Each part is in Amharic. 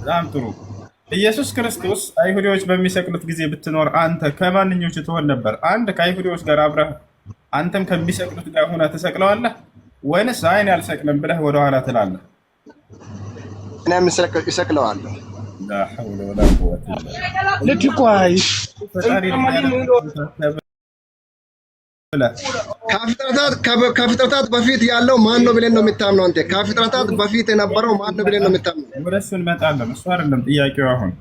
በጣም ጥሩ። ኢየሱስ ክርስቶስ አይሁዶች በሚሰቅሉት ጊዜ ብትኖር አንተ ከማንኞቹ ትሆን ነበር? አንድ ከአይሁዶች ጋር አብረህ አንተም ከሚሰቅሉት ጋር ሆነ ትሰቅለዋለህ ወይንስ አይን አልሰቅልም ብለህ ወደኋላ ትላለህ? እኔም እሰቅለዋለሁ። ላ ሐውለ ወላ ቁወተ ልክ እኮ አይ ከፍጥረታት በፊት ያለው ማን ነው ብለን ነው የምታምነው አንተ? ከፍጥረታት በፊት የነበረው ማን ነው ብለን ነው የምታምነው? ወደ እሱ እንመጣለን። እሱ አይደለም ጥያቄው። አሁን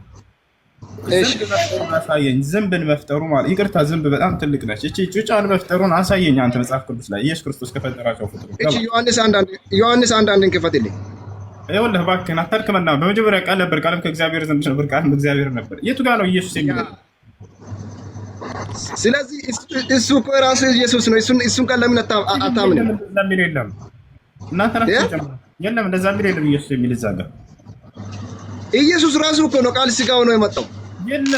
ዝንብ መፍጠሩን አሳየኝ። ዝንብን መፍጠሩ ማለት ይቅርታ፣ ዝንብ በጣም ትልቅ ነች። እቺ ጩጫን መፍጠሩን አሳየኝ አንተ መጽሐፍ ቅዱስ ላይ ኢየሱስ ክርስቶስ ከፈጠራቸው ፍጡር። እቺ ዮሐንስ አንዳንድን ክፈትልኝ። ይኸውልህ እባክህን አታድክመና። በመጀመሪያ ቃል ነበር፣ ቃልም ከእግዚአብሔር ዘንድ ነበር፣ ቃልም እግዚአብሔር ነበር። የቱ ጋር ነው ኢየሱስ የሚለው? ስለዚህ እሱ እኮ ራሱ ኢየሱስ ነው። እሱን ቃል ለምን አታምንም? የሚል የለም። እናንተ ናችሁ የለም፣ እንደዛ የሚል የለም። ኢየሱስ የሚል እዛ ጋር ኢየሱስ ራሱ እኮ ነው ቃል ስጋ ሆኖ የመጣው።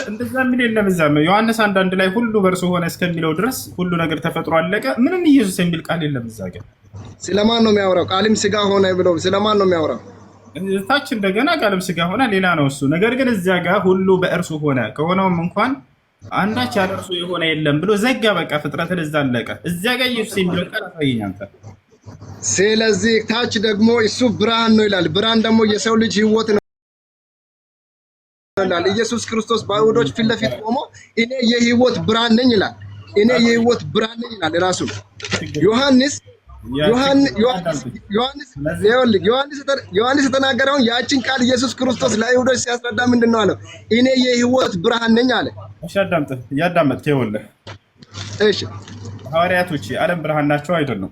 እንደዛ የሚል የለም። እዛ ዮሐንስ አንዳንድ ላይ ሁሉ በእርሱ ሆነ እስከሚለው ድረስ ሁሉ ነገር ተፈጥሮ አለቀ። ምንም ኢየሱስ የሚል ቃል የለም እዛ ጋር። ስለማን ነው የሚያወራው? ቃልም ስጋ ሆነ ብሎ ስለማን ነው የሚያወራው? ታች እንደገና ቃልም ስጋ ሆነ ሌላ ነው እሱ። ነገር ግን እዚያ ጋር ሁሉ በእርሱ ሆነ ከሆነውም እንኳን አንዳች ያለ እርሱ የሆነ የለም ብሎ ዘጋ። በቃ ፍጥረትን እዛ አለቀ። እዚያ ጋር ኢየሱስ የሚለው ቃል አሳየኝ አንተ። ስለዚህ ታች ደግሞ እሱ ብርሃን ነው ይላል። ብርሃን ደግሞ የሰው ልጅ ህይወት ነው ይላል። ኢየሱስ ክርስቶስ በአይሁዶች ፊት ለፊት ቆሞ እኔ የህይወት ብርሃን ነኝ ይላል። እኔ የህይወት ብርሃን ነኝ ይላል ራሱ ዮሐንስ የተናገረውን ያችን ቃል ኢየሱስ ክርስቶስ ለአይሁዶች ሲያስረዳ ምንድን ነው አለው? እኔ የህይወት ብርሃን ነኝ አለ። እሺ አዳምጥ፣ እያዳመጥክ ይኸውልህ። እሺ ሐዋርያቶች የዓለም ብርሃን ናቸው አይደሉም?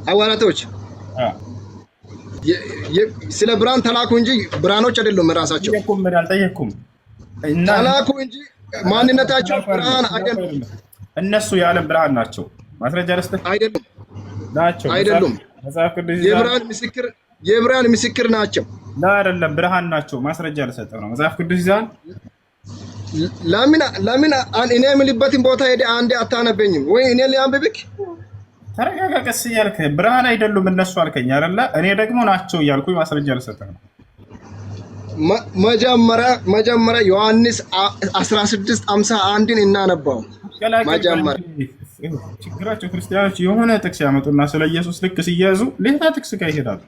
ሐዋርያቶች ስለ ብርሃን ተላኩ እንጂ ብርሃኖች አይደሉም። ራሳቸው አልጠየኩም። ተላኩ እንጂ ማንነታቸው ብርሃን አይደሉም። እነሱ የዓለም ብርሃን ናቸው። ማስረጃ ልስጥህ። አይደሉም ናቸው። አይደሉም። መጽሐፍ ቅዱስ የብርሃን ምስክር ናቸው። አይደለም ብርሃን ናቸው። ማስረጃ ልሰጥህ ነው። መጽሐፍ ቅዱስ ይዛል። ለምን እኔ የምልበትን ቦታ ሄደ አንዴ አታነበኝም ወይ? እኔ ሊያንብብክ። ተረጋጋ፣ ቀስ እያልክ ብርሃን አይደሉም እነሱ አልከኝ አይደለ? እኔ ደግሞ ናቸው እያልኩኝ ማስረጃ ልሰጥህ ነው። መጀመሪያ ዮሐንስ 16:51ን እናነባው። መጀመሪያ ችግራቸው ክርስቲያኖች የሆነ ጥቅስ ያመጡና ስለ ኢየሱስ ልክ ሲያዙ ሌላ ጥቅስ ጋር ይሄዳሉ።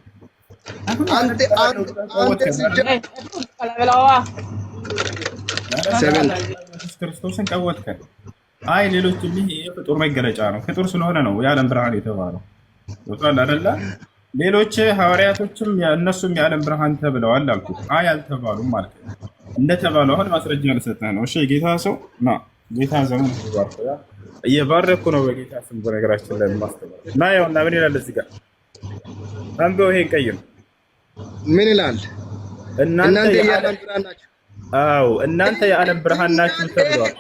ክርስቶስን ቀወጥከን። አይ ሌሎች የፍጡር መገለጫ ነው። ፍጡር ስለሆነ ነው የዓለም ብርሃን የተባለው። ወጣል አይደለ? ሌሎች ሐዋርያቶችም እነሱም የዓለም ብርሃን ተብለዋል አልኩ። አይ አልተባሉም ማለት ነው። እንደተባለው አሁን ማስረጃ ልሰጥህ ነው። እሺ ጌታ ሰው ና ጌታ ዘመን እየባረኩ ነው በጌታ ስም። በነገራችን ላይ ማስተባበል እና ያውና ምን ይላል እዚህ ጋር አንብበው። ይሄን ቀይም ምን ይላል? እናንተ የዓለም ብርሃን ናችሁ። አዎ እናንተ የዓለም ብርሃን ናችሁ ተብሏል።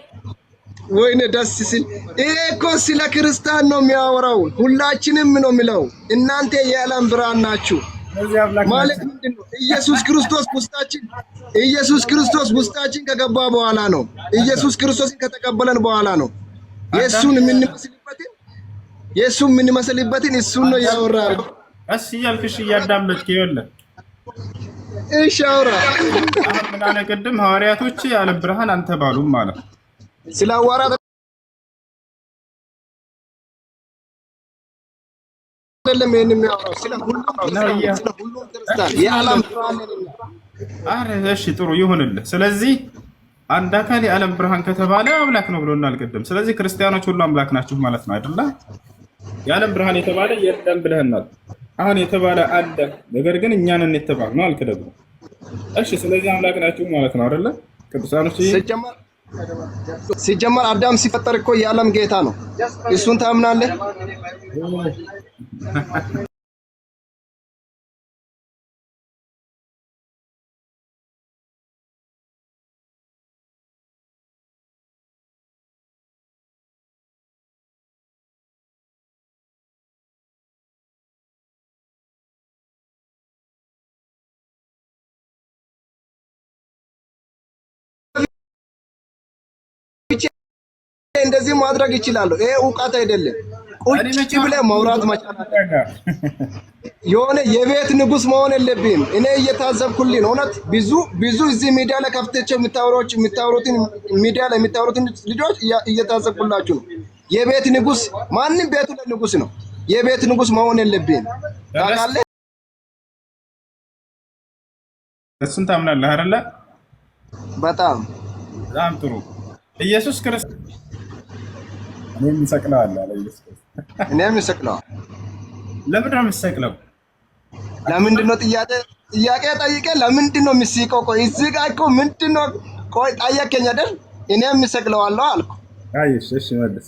ወይኔ ደስ ሲል! ይሄ እኮ ስለ ክርስቲያን ነው የሚያወራው። ሁላችንም ነው የሚለው እናንተ የዓለም ብርሃን ናችሁ ማለት ምንድን ነው? ኢየሱስ ክርስቶስ ውስጣችን ከገባ በኋላ ነው። ኢየሱስ ክርስቶስን ከተቀበለን በኋላ ነው የሱን የምንመስልበትን እሱን ነው ያወራል። እሺ እያልክሽ እያዳመጥክ ይኸውልህ። እሺ አውራ። ምን አለ ቅድም? ሐዋርያቶች የዓለም ብርሃን አልተባሉም ማለት ስለ ሐዋርያት አይደለም ይሄን የሚያወራው፣ ስለ ሁሉም ክርስቲያን የዓለም ብርሃን ነው። እሺ ጥሩ ይሁንልህ። ስለዚህ አንድ አካል የዓለም ብርሃን ከተባለ አምላክ ነው ብሎናል ቅድም። ስለዚህ ክርስቲያኖች ሁሉ አምላክ ናችሁ ማለት ነው አይደለ? የዓለም ብርሃን የተባለ የለም ብለህናል። አሁን የተባለ አለ፣ ነገር ግን እኛንን የተባልነው አልክ ደግሞ። እሺ ስለዚህ አምላክ ናችሁ ማለት ነው አይደለ? ቅዱሳኖች ሲጀመር አዳም ሲፈጠር እኮ የዓለም ጌታ ነው። እሱን ታምናለህ? እንደዚህ ማድረግ ይችላሉ። ይሄ እውቀት አይደለም። ቁጭ ብለህ ማውራት መቻል የሆነ የቤት ንጉስ መሆን የለብህም። እኔ እየታዘብኩልኝ ነው እውነት ብዙ እዚህ ሚዲያ ላይ ከፍተቸው የሚታወሩትን ሚዲያ ላይ የሚታወሩትን ልጆች እየታዘብኩላችሁ ነው። የቤት ንጉስ ማንም ቤቱ ላይ ንጉስ ነው። የቤት ንጉስ መሆን የለብህም። ታውቃለህ? እሱን ታምናለህ አይደለ? በጣም ጥሩ። ኢየሱስ ክርስቶስ እኔም እሰቅለዋለሁ አለ ኢየሱስ ክርስቶስ። እኔም እሰቅለዋለሁ። ለምንድን ነው የምትሰቅለው? ለምንድን ነው ጥያቄ ጠይቀህ ለምንድን ነው የምትስቀው? ቆይ እዚህ ጋር እኮ ምንድን ነው ቆይ ጠየቀኝ አይደል? እኔም እሰቅለዋለሁ አልኩ። አይሽ እሺ መልስ።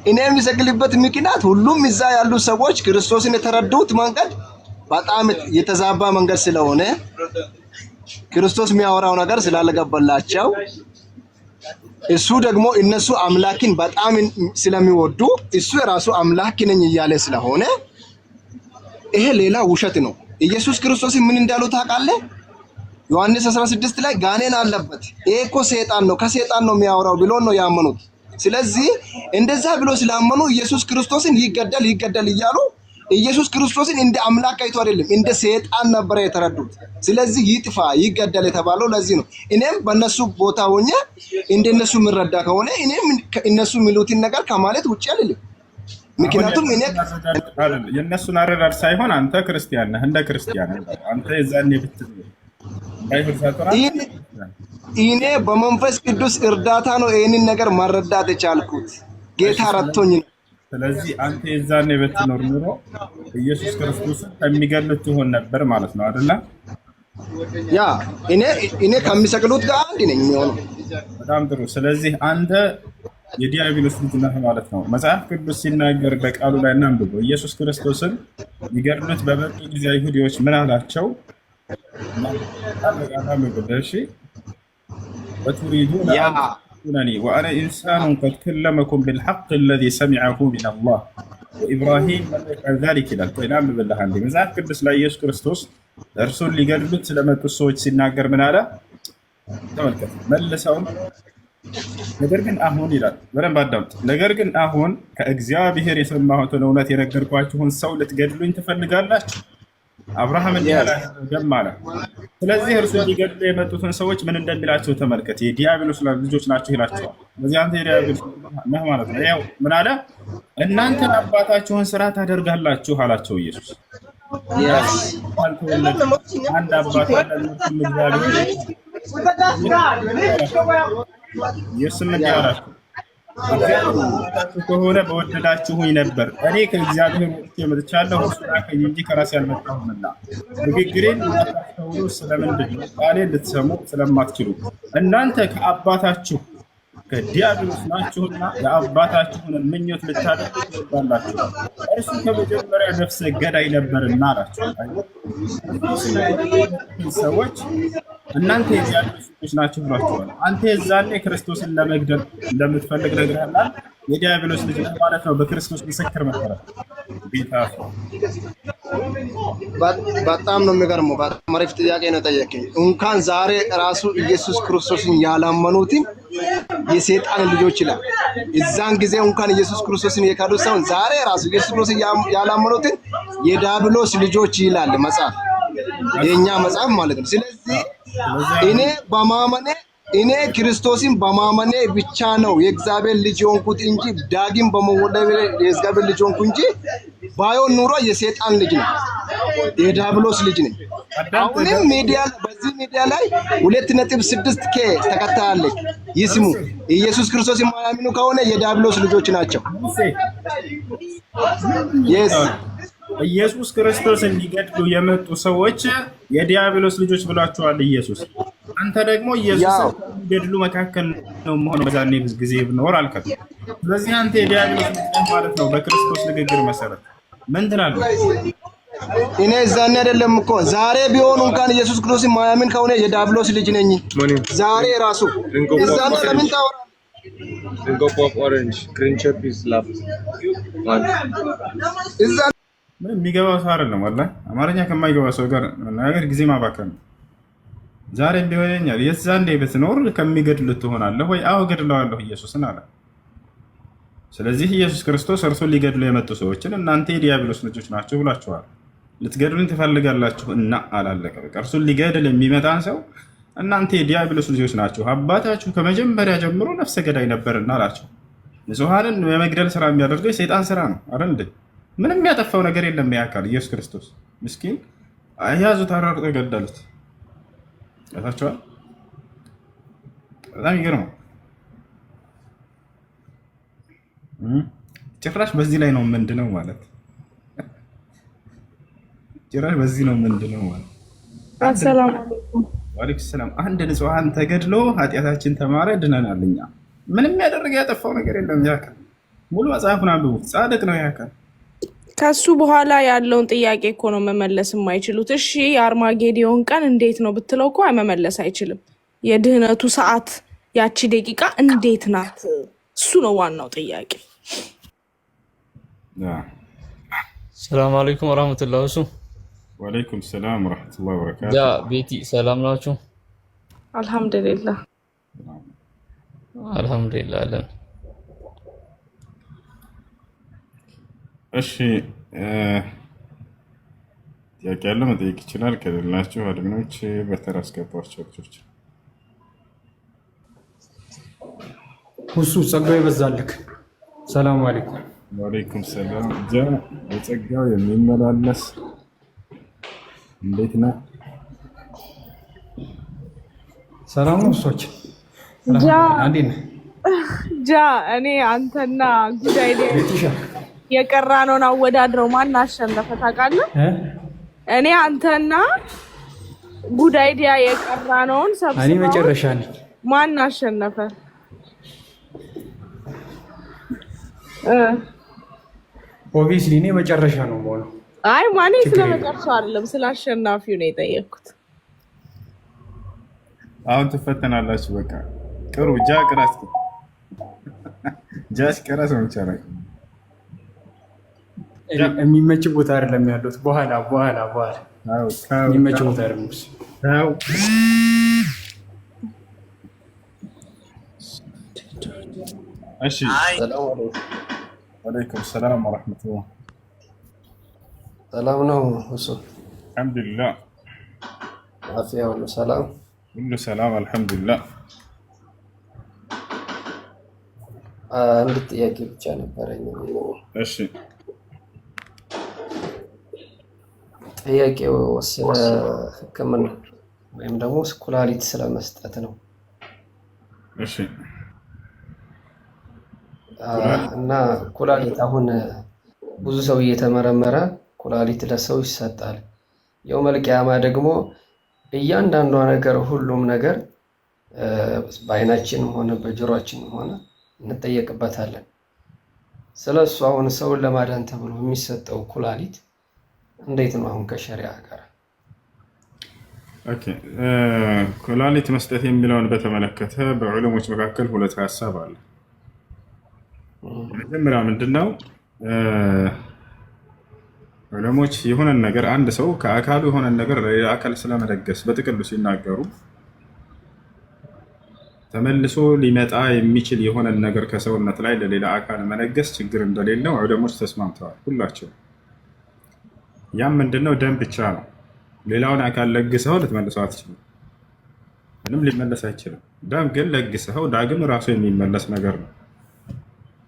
እኔ የምሰቅልበት ምክንያት ሁሉም እዛ ያሉ ሰዎች ክርስቶስን የተረዱት መንገድ በጣም የተዛባ መንገድ ስለሆነ ክርስቶስ የሚያወራው ነገር ስላልገባላቸው እሱ ደግሞ እነሱ አምላክን በጣም ስለሚወዱ እሱ የራሱ አምላክ ነኝ እያለ ስለሆነ ይሄ ሌላ ውሸት ነው። ኢየሱስ ክርስቶስ ምን እንዳለው ታውቃለህ? ዮሐንስ 16 ላይ ጋኔን አለበት ይሄ እኮ ሰይጣን ነው ከሰይጣን ነው የሚያወራው ብሎ ነው ያመኑት። ስለዚህ እንደዛ ብሎ ስላመኑ ኢየሱስ ክርስቶስን ይገደል እያሉ ኢየሱስ ክርስቶስን እንደ አምላክ አይቶ አይደለም እንደ ሰይጣን ነበር የተረዱት። ስለዚህ ይጥፋ ይገደል የተባለው ለዚህ ነው። እኔም በእነሱ ቦታ ሆኜ እንደነሱ ምረዳ ከሆነ እኔም እነሱ የሚሉትን ነገር ከማለት ውጪ አይደለም። ምክንያቱም እኔ የእነሱን አረዳድ ሳይሆን አንተ ክርስቲያን ነህ፣ እንደ ክርስቲያን አንተ የዛኔ እኔ በመንፈስ ቅዱስ እርዳታ ነው ይሄንን ነገር መረዳት የቻልኩት። ጌታ ረድቶኝ ነው። ስለዚህ አንተ የዛኔ ብትኖር ኑሮ ኢየሱስ ክርስቶስ ከሚገሉት ትሆን ነበር ማለት ነው አይደለ? ያ እኔ ከሚሰቅሉት ጋር አንድ ነኝ የሚሆነው። በጣም ጥሩ። ስለዚህ አንተ የዲያብሎስ ልጅ ነህ ማለት ነው። መጽሐፍ ቅዱስ ሲናገር በቃሉ ላይ እናንብበው። ኢየሱስ ክርስቶስን ይገድሉት በመጡ ጊዜ አይሁዶች ምን አላቸው? እሺ وتريدون أن تقتلوني وأنا إنسان قد كلمكم بالحق الذي سمعه من الله وإبراهيم لم يفعل ذلك ይላል። ቆይናም بالله عندي መጽሐፍ ቅዱስ ላይ ኢየሱስ ክርስቶስ እርሱን ሊገድሉት ስለመጡ ሰዎች ሲናገር ምን አለ? ተመልከቱ። መልሰው ነገር ግን አሁን ይላል፣ በደንብ አዳምጡ። ነገር ግን አሁን ከእግዚአብሔር የሰማሁትን እውነት የነገርኳችሁን ሰው ልትገድሉኝ ትፈልጋላችሁ? አብርሃም እንዲህ አላደረገም አለ። ስለዚህ እርሱ ሊገድሉ የመጡትን ሰዎች ምን እንደሚላቸው ተመልከት። የዲያብሎስ ልጆች ናቸው ይላቸዋል። በዚህ አንተ የዲያብሎስ ነህ ማለት ነው። ያው ምን አለ? እናንተ አባታችሁን ስራ ታደርጋላችሁ አላቸው ኢየሱስ። አንድ አባት ኢየሱስ ምን ያላችሁ ከሆነ በወደዳችሁኝ ነበር። እኔ ከእግዚአብሔር ወጥቼ መጥቻለሁ፣ እርሱ ላከኝ እንጂ ከራሴ አልመጣሁምና። ንግግሬን እንዳታስተውሉ ስለምንድን ነው? ቃሌን ልትሰሙ ስለማትችሉ። እናንተ ከአባታችሁ ከዲያብሎስ ናችሁና የአባታችሁን ምኞት ልታደርጉ ትወዳላችሁ። እርሱ ከመጀመሪያ ነፍሰ ገዳይ ነበርና አላቸው። ሰዎች እናንተ የዲያብሎስ ልጆች ናችሁ ብሏቸዋል። አንተ የዛኔ ክርስቶስን ለመግደል እንደምትፈልግ ነግረህናል። የዲያብሎስ ልጅ ማለት ነው በክርስቶስ ምስክር መሰረት ቤታ። በጣም ነው የሚገርመው። በጣም አሪፍ ጥያቄ ነው ጠየቀኝ። እንኳን ዛሬ ራሱ ኢየሱስ ክርስቶስን ያላመኑትን የሰይጣን ልጆች ይላል። እዛን ጊዜ እንኳን ኢየሱስ ክርስቶስን የካዱት ሳይሆን ዛሬ ራሱ ኢየሱስ ክርስቶስን ያላመኑትን የዲያብሎስ ልጆች ይላል መጽሐፍ፣ የኛ መጽሐፍ ማለት ነው። ስለዚህ እኔ ክርስቶስን በማመኔ ብቻ ነው የእግዚአብሔር ልጅ ሆንኩት እንጂ ዳግም በመወለድ የእግዚአብሔር ልጅ ሆንኩ እንጂ ባይሆን ኑሮ የሰይጣን ልጅ ነው፣ የዲያብሎስ ልጅ ነኝ። አሁንም በዚህ ሚዲያ ላይ 2.6K ተከታይ አለ። ይስሙ። ኢየሱስ ክርስቶስ የማያምኑ ከሆነ የዲያብሎስ ልጆች ናቸው። ኢየሱስ ክርስቶስ እንዲገድሉ የመጡ ሰዎች የዲያብሎስ ልጆች ብሏቸዋል ኢየሱስ። አንተ ደግሞ ኢየሱስ እንዲገድሉ መካከል ነው መሆን በዛኔ ጊዜ ብኖር አልከት። ስለዚህ አንተ የዲያብሎስ ልጅ ማለት ነው በክርስቶስ ንግግር መሰረት። ምን ትላለህ? እኔ እዛኔ አይደለም እኮ ዛሬ ቢሆን እንኳን ኢየሱስ ክርስቶስ ማያምን ከሆነ የዲያብሎስ ልጅ ነኝ። ዛሬ ራሱ እዛኔ ለምን ታወራለህ? ምንም የሚገባው ሰው አይደለም። ወላሂ አማርኛ ከማይገባ ሰው ጋር ነገር ጊዜ ማባከን ነው። ዛሬ ቢሆነኛል የዛኔ ብትኖር ከሚገድሉት ትሆናለህ ወይ? አዎ ገድለዋለሁ ኢየሱስን አለ። ስለዚህ ኢየሱስ ክርስቶስ እርሱን ሊገድሉ የመጡ ሰዎችን እናንተ የዲያብሎስ ልጆች ናቸው ብሏቸዋል። ልትገድሉን ትፈልጋላችሁ እና አላለቀ። በቃ እርሱን ሊገድል የሚመጣን ሰው እናንተ የዲያብሎስ ልጆች ናቸው፣ አባታችሁ ከመጀመሪያ ጀምሮ ነፍሰ ገዳይ ነበርና አላቸው። ንጹሐንን የመግደል ስራ የሚያደርገው የሰይጣን ስራ ነው አይደል እንዴ? ምንም ያጠፋው ነገር የለም። ያካል ኢየሱስ ክርስቶስ ምስኪን ያዙት፣ አራርጦ ገደሉት። ያታቸዋል። በጣም ይገርማል። ጭራሽ በዚህ ላይ ነው ምንድነው ማለት ጭራሽ በዚህ ነው ምንድነው ማለት። አሰላሙ አለይኩም ወአለይኩም ሰላም። አንድ ንጹሐን ተገድሎ ኃጢአታችን ተማረ ድነናል። እኛ ምንም ያደረገ ያጠፋው ነገር የለም። ያካል ሙሉ መጽሐፉን አንብቡት። ጻድቅ ነው ያካል። ከሱ በኋላ ያለውን ጥያቄ እኮ ነው መመለስ የማይችሉት። እሺ የአርማጌዲዮን ቀን እንዴት ነው ብትለው እኮ መመለስ አይችልም። የድህነቱ ሰዓት ያቺ ደቂቃ እንዴት ናት? እሱ ነው ዋናው ጥያቄ። ሰላም አለይኩም ወራህመቱላሂ ወአለይኩም ሰላም ወራህመቱላሂ ወበረካቱ። ያ ቤቲ ሰላም ናችሁ? አልሐምዱሊላህ አልሐምዱሊላህ አለን። እሺ ጥያቄ ያለ መጠየቅ ይችላል። ከሌላችሁ አድሚኖች በተራ አስገቧቸው ልጆች። ሁሱ ጸጋው ይበዛልክ። ሰላም አለይኩም። ወአለይኩም ሰላም። በጸጋው የሚመላለስ እንዴት ነህ? ሰላም ነው። እሶች ጃ እኔ አንተና ጉዳይ የቀራነውን አወዳድረው ማን አሸነፈ ታውቃለህ? እኔ አንተና ጉዳይዲያ የቀራነውን ሰብስበው እኔ መጨረሻ ነኝ። ማን አሸነፈ? ኦብቪስሊ እኔ መጨረሻ ነው የምሆነው። አይ ማኔ ስለመጨረሻው አይደለም ስላሸናፊው ነው የጠየቅኩት። አሁን ትፈተናላችሁ። በቃ ቅሩ ጃ ቅራስ ጃስ ቅራስ ነው ይቻላል። የሚመች ቦታ አይደለም ያሉት። በኋላ የሚመች ቦታ አይደለም። እሺ ወአለይኩም ሰላም ወራህመቱላህ። ሰላም ነው እሱ? አልሐምዱሊላህ። አፍያ ሁሉ ሰላም? ሁሉ ሰላም አልሐምዱሊላህ። አንድ ጥያቄ ብቻ ነበረኝ። እሺ ጥያቄው ስለ ሕክምና ወይም ደግሞ ኩላሊት ስለመስጠት ነው። እሺ እና ኩላሊት አሁን ብዙ ሰው እየተመረመረ ኩላሊት ለሰው ይሰጣል። የውመል ቂያማ ደግሞ እያንዳንዷ ነገር ሁሉም ነገር በአይናችንም ሆነ በጆሮአችንም ሆነ እንጠየቅበታለን። ስለሱ አሁን ሰውን ለማዳን ተብሎ የሚሰጠው ኩላሊት እንዴት ነው አሁን ከሸሪዓ ጋር? ኦኬ ኩላሊት መስጠት የሚለውን በተመለከተ በዑለሞች መካከል ሁለት ሀሳብ አለ። መጀመሪያ ምንድነው ዑለሞች የሆነን ነገር አንድ ሰው ከአካሉ የሆነን ነገር ለሌላ አካል ስለመለገስ በጥቅሉ ሲናገሩ ተመልሶ ሊመጣ የሚችል የሆነን ነገር ከሰውነት ላይ ለሌላ አካል መለገስ ችግር እንደሌለው ዑለሞች ተስማምተዋል ሁላቸው። ያም ምንድነው ደም ብቻ ነው። ሌላውን አካል ለግሰው ልትመልሰው አትችልም። ምንም ሊመለስ አይችልም። ደም ግን ለግሰው ዳግም ራሱ የሚመለስ ነገር ነው።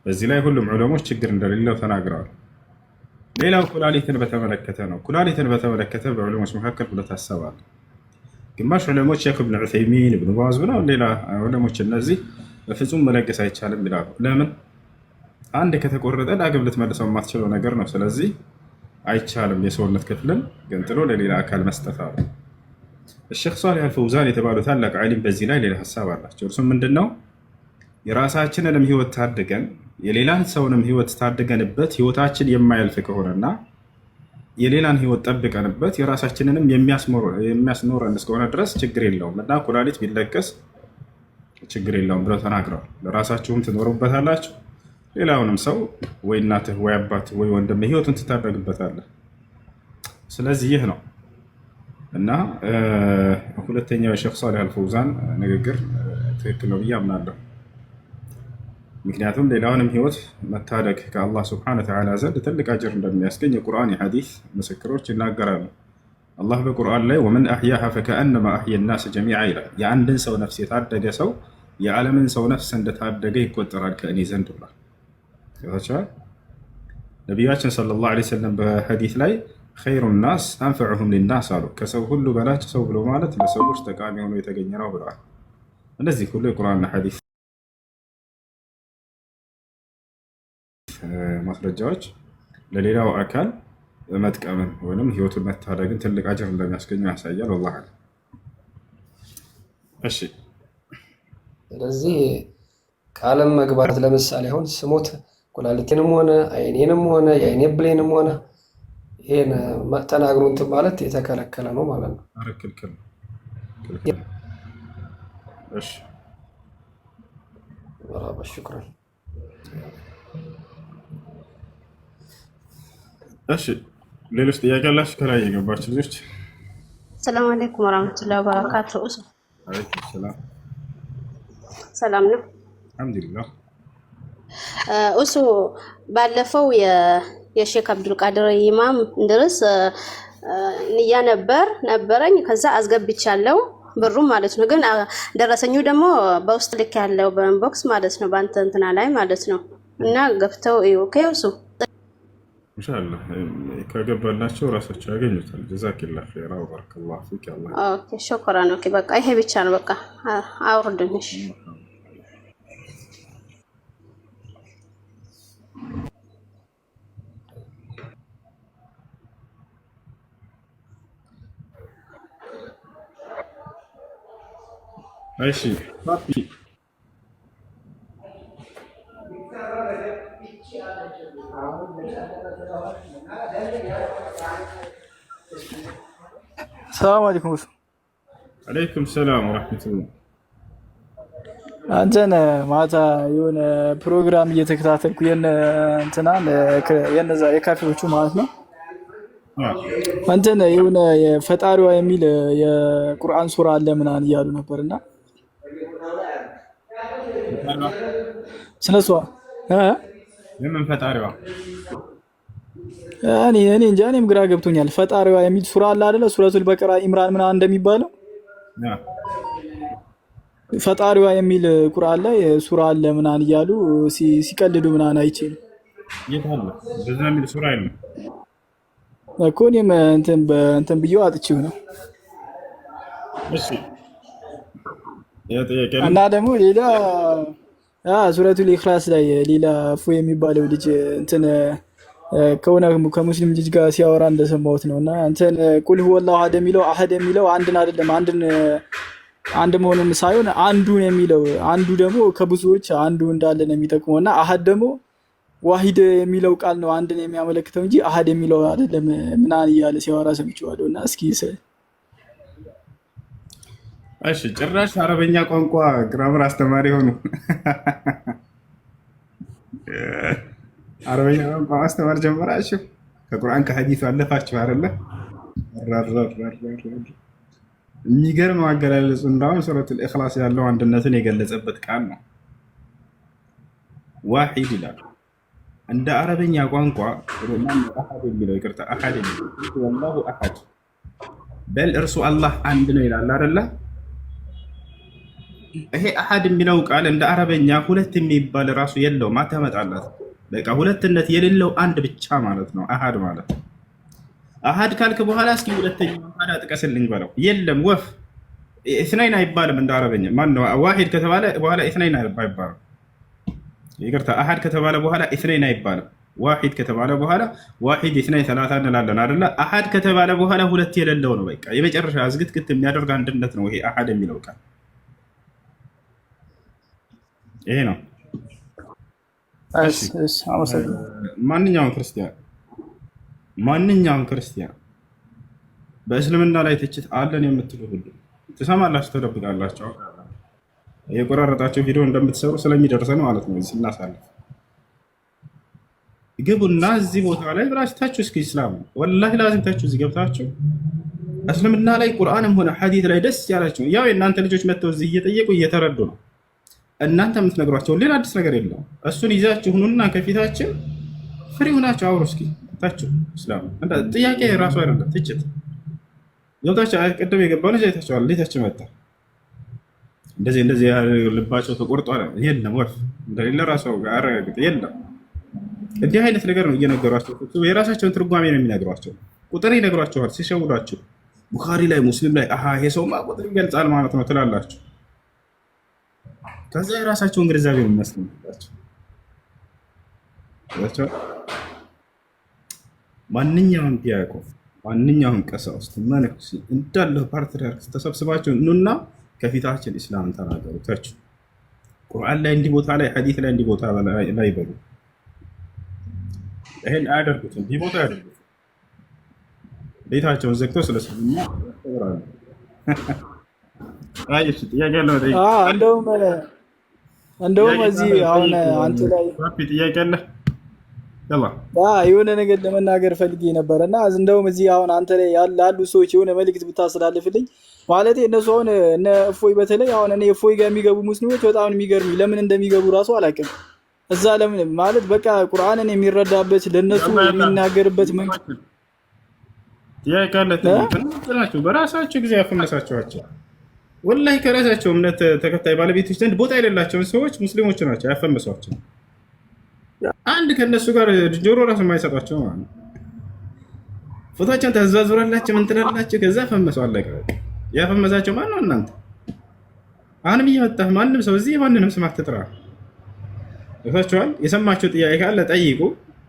በዚህ ላይ ሁሉም ዑለሞች ችግር እንደሌለው ተናግረዋል። ሌላው ኩላሊትን በተመለከተ ነው። ኩላሊትን በተመለከተ በዑለሞች መካከል ሁለት ሀሳብ አለ። ግማሽ ዑለሞች ሼክ ኢብኑ ዑሰይሚን፣ ኢብኑ ባዝ ብለው ሌላ ዑለሞች እነዚህ በፍጹም መለገስ አይቻልም ይላሉ። ለምን? አንድ ከተቆረጠ ዳግም ልትመልሰው የማትችለው ነገር ነው። ስለዚህ አይቻልም የሰውነት ክፍልን ገንጥሎ ለሌላ አካል መስጠት አሉ። ሼክ ሷሊህ አልፈውዛን የተባሉ ታላቅ ዓሊም በዚህ ላይ ሌላ ሀሳብ አላቸው። እርሱም ምንድነው የራሳችንንም ህይወት ታድገን የሌላን ሰውንም ህይወት ታድገንበት ህይወታችን የማያልፍ ከሆነና የሌላን ህይወት ጠብቀንበት የራሳችንንም የሚያስኖረን እስከሆነ ድረስ ችግር የለውም እና ኩላሊት ቢለገስ ችግር የለውም ብለው ተናግረዋል። ለራሳችሁም ትኖሩበታላችሁ፣ ሌላውንም ሰው ወይ እናትህ ወይ አባትህ ወይ ወንድምህ ህይወቱን ትታደግበታለህ። ስለዚህ ይህ ነው እና ሁለተኛው የሼክ ሷሊህ አልፈውዛን ንግግር ትክክል ነው ብዬ አምናለሁ። ምክንያቱም ሌላውንም ህይወት መታደግ ከአላህ ስብሐነ ወተዓላ ዘንድ ትልቅ አጅር እንደሚያስገኝ የቁርአን የሐዲስ ምስክሮች ይናገራሉ። አላህ በቁርአን ላይ ወመን አሕያሃ ፈከአነማ አሕየ ናስ ጀሚዓ ይላል። የአንድን ሰው ነፍስ የታደገ ሰው የዓለምን ሰው ነፍስ እንደታደገ ይቆጠራል ከእኔ ዘንድ ብሏል። ነቢያችን ሰለላሁ ዐለይሂ ወሰለም በሐዲስ ላይ ኸይሩ ናስ አንፈዑሁም ሊናስ አሉ። ከሰው ሁሉ በላጭ ሰው ብሎ ማለት ለሰዎች ጠቃሚ ሆኖ የተገኘ ነው ብለዋል። እነዚህ ሁሉ የቁርአንና ሐዲስ ማስረጃዎች ለሌላው አካል መጥቀምን ወይም ህይወቱን መታደግን ትልቅ አጅር እንደሚያስገኙ ያሳያል። ወላሂ እሺ። ስለዚህ ቃለም መግባት ለምሳሌ አሁን ስሞት ኩላሊቴንም ሆነ አይኔንም ሆነ የአይኔ ብሌንም ሆነ ይሄን ተናግሮ እንትን ማለት የተከለከለ ነው ማለት ነው። ኧረ ክልክል ነው። እሺ መርሐባ ሽክራን። እሺ ሌሎች ጥያቄ አላችሁ? ከላይ የገባችሁ ልጆች። ሰላም አለይኩም ወራህመቱላሂ ወበረካቱ። አለይኩም ሰላም። ሰላም ነው? አልሐምዱሊላህ። እሱ ባለፈው የሼክ አብዱልቃድር ኢማም እንድርስ ንያ ነበረኝ። ከዛ አስገብቻለሁ ብሩ ማለት ነው። ግን ደረሰኙ ደግሞ በውስጥ ልክ ያለው በኢንቦክስ ማለት ነው፣ በአንተ እንትና ላይ ማለት ነው። እና ገብተው ኦኬ እሱ ኢንሻአላህ ከገባላቸው ራሳቸው ያገኙታል። ጀዛኪላህ ኸይራ ወበረከላሁ ፊክ። አላህ ኦኬ ሹክራን። ኦኬ በቃ ይሄ ብቻ ነው። በቃ አውርድንሽ። እሺ ፋቲ ሰላም አለይኩም። አለይኩም ሰላም ወራህመቱላህ። አንተን ማታ የሆነ ፕሮግራም እየተከታተልኩ የነዛ የካፌዎቹ ማለት ነው። አንተን የሆነ የፈጣሪዋ የሚል የቁርአን ሱራ አለ ምናምን እያሉ ነበርና ስለሷ የምን ፈጣሪዋ እኔ እንጃ፣ እኔም ግራ ገብቶኛል። ፈጣሪዋ የሚል ሱራ አለ አይደለ? ሱረቱል በቀራ ኢምራን ምናምን እንደሚባለው ፈጣሪዋ የሚል ቁርአን ላይ ሱራ አለ ምናምን እያሉ ሲቀልዱ ምናምን አይቼ ነው። የታለ በዛ የሚል ሱራ የለም እኮ እኔም እንትን ብዬው አጥቼው ነው። እሺ የጠየቀ እና ደግሞ ሌላ ሱረቱል ኢኽላስ ላይ ሌላ ፉ የሚባለው ልጅ እንትን ከሆነ ከሙስሊም ልጅ ጋር ሲያወራ እንደሰማሁት ነው። እና እንትን ቁል ሁወላሁ አሐድ የሚለው አሐድ የሚለው አንድን አይደለም አንድ መሆኑን ሳይሆን አንዱን የሚለው አንዱ ደግሞ ከብዙዎች አንዱ እንዳለ ነው የሚጠቅመው። እና አሐድ ደግሞ ዋሂድ የሚለው ቃል ነው አንድን የሚያመለክተው እንጂ አሐድ የሚለው አይደለም ምናምን እያለ ሲያወራ ሰምቼዋለሁ። እና እስኪ እሺ ጭራሽ አረበኛ ቋንቋ ግራመር አስተማሪ ሆኑ። አረበኛ ቋንቋ ማስተማር ጀመራችሁ? ከቁርአን ከሐዲስ አለፋችሁ አይደለ? የሚገርም አገላለጹ እንዳውም ሱረቱል ኢኽላስ ያለው አንድነትን የገለጸበት ቃል ነው። ዋሂድ ይላል። እንደ አረበኛ ቋንቋ አሐድ የሚለው ይቅርታ፣ አሐድ የሚለው ወላሁ አሐድ በል እርሱ አላህ አንድ ነው ይላል አይደለ? ይሄ አሐድ የሚለው ቃል እንደ አረበኛ ሁለት የሚባል ራሱ የለውም። አታመጣላት። በቃ ሁለትነት የሌለው አንድ ብቻ ማለት ነው አሐድ ማለት። አሐድ ካልክ በኋላ እስኪ ሁለተኛው ታዲያ ጥቀስልኝ በለው። የለም ወፍ ኢስናይን አይባልም እንደ አረበኛ። ማነው ዋሂድ ከተባለ በኋላ ኢስናይን አይባልም። ይቅርታ አሐድ ከተባለ በኋላ ኢስናይን አይባልም። ዋሂድ ከተባለ በኋላ ዋሂድ ኢስናይን ሰላሳ እንላለን አይደለ? አሐድ ከተባለ በኋላ ሁለት የሌለው ነው። በቃ የመጨረሻ ዝግትግት የሚያደርግ አንድነት ነው ይሄ አሐድ የሚለው ቃል። ይሄ ነው። ማንኛውም ክርስቲያን በእስልምና ላይ ትችት አለን የምትሉ ሁሉ ትሰማላችሁ፣ ተደብቃላችሁ። የቆራረጣቸው ቪዲዮ እንደምትሰሩ ስለሚደርሰን ማለት ነው። ስናሳልፍ ግቡና እዚህ ቦታ ላይ ብላችሁ ታችሁ እስኪ እስላም ወላሂ ላዚም ታችሁ እዚህ ገብታችሁ እስልምና ላይ ቁርአንም ሆነ ሐዲስ ላይ ደስ ያላችሁ ያው የእናንተ ልጆች መጥተው እዚህ እየጠየቁ እየተረዱ ነው። እናንተ የምትነግሯቸው ሌላ አዲስ ነገር የለም። እሱን ይዛችሁ ሁኑና ከፊታችን ፍሪ ሆናችሁ አውሩ። እስኪ ታችሁ እስላም ጥያቄ ራሱ አይደለም ትችት ገብታችሁ ቅድም የገባው ልጅ አይታችኋል። እንዴታችሁ መጣ እንደዚህ ልባቸው ተቆርጧል። የለም ወፍ እንደሌለ ራሱ አረጋግጥ የለም። እንዲህ አይነት ነገር ነው እየነገሯቸው። የራሳቸውን ትርጓሜ ነው የሚነግሯቸው። ቁጥር ይነግሯቸዋል ሲሸውዷችሁ። ቡኻሪ ላይ ሙስሊም ላይ ይሄ ሰውማ ቁጥር ይገልጻል ማለት ነው ትላላችሁ። ከዛ የራሳቸውን ግንዛቤ ነው የሚያስቀምጡላቸው። ማንኛውም ዲያቆን ማንኛውም ቀሳውስት መነኩሴ እንዳለ ፓትርያርክ ተሰብስባቸው ኑና ከፊታችን ኢስላም ተናገሩ። ታችሁ ቁርአን ላይ እንዲህ ቦታ ላይ ሐዲስ ላይ እንዲህ ቦታ ላይ በሉ። ይሄን አያደርጉትም። እንዲህ ቦታ ያደርጉት ቤታቸውን ዘግተው ስለሰሙና ተወራሉ። አይሽ ጥያቄ አለ ወደ እንደውም እዚህ አሁን አንተ ላይ ጥያቄ አለ የሆነ ነገር ለመናገር ፈልጌ ነበር እና እንደውም እዚህ አሁን አንተ ላይ ያሉ ሰዎች የሆነ መልእክት ብታስተላልፍልኝ ማለት እነሱ አሁን እነ እፎይ በተለይ አሁን እኔ እፎይ ጋር የሚገቡ ሙስሊሞች በጣም የሚገርም ለምን እንደሚገቡ ራሱ አላውቅም። እዛ ለምን ማለት በቃ ቁርአንን የሚረዳበት ለነሱ የሚናገርበት መንገድ ያቃለተናችሁ በራሳቸው ጊዜ ያፈመሳቸዋቸው ወላሂ ከራሳቸው እምነት ተከታይ ባለቤቶች ዘንድ ቦታ የሌላቸውን ሰዎች ሙስሊሞች ናቸው ያፈመሷቸው። አንድ ከነሱ ጋር ጆሮ ራሱ የማይሰጧቸው ማለት ነው። ፎቶአቸውን ተዘዋዝራላችሁ ምን ትላላችሁ? ከዛ ፈመሰው አለቀ። ያፈመሳቸው ማን ነው? እናንተ። አሁንም እየመጣህ ማንም ሰው እዚህ ማንንም ስም አትጥራ። የሰማችሁ ጥያቄ ካለ ጠይቁ።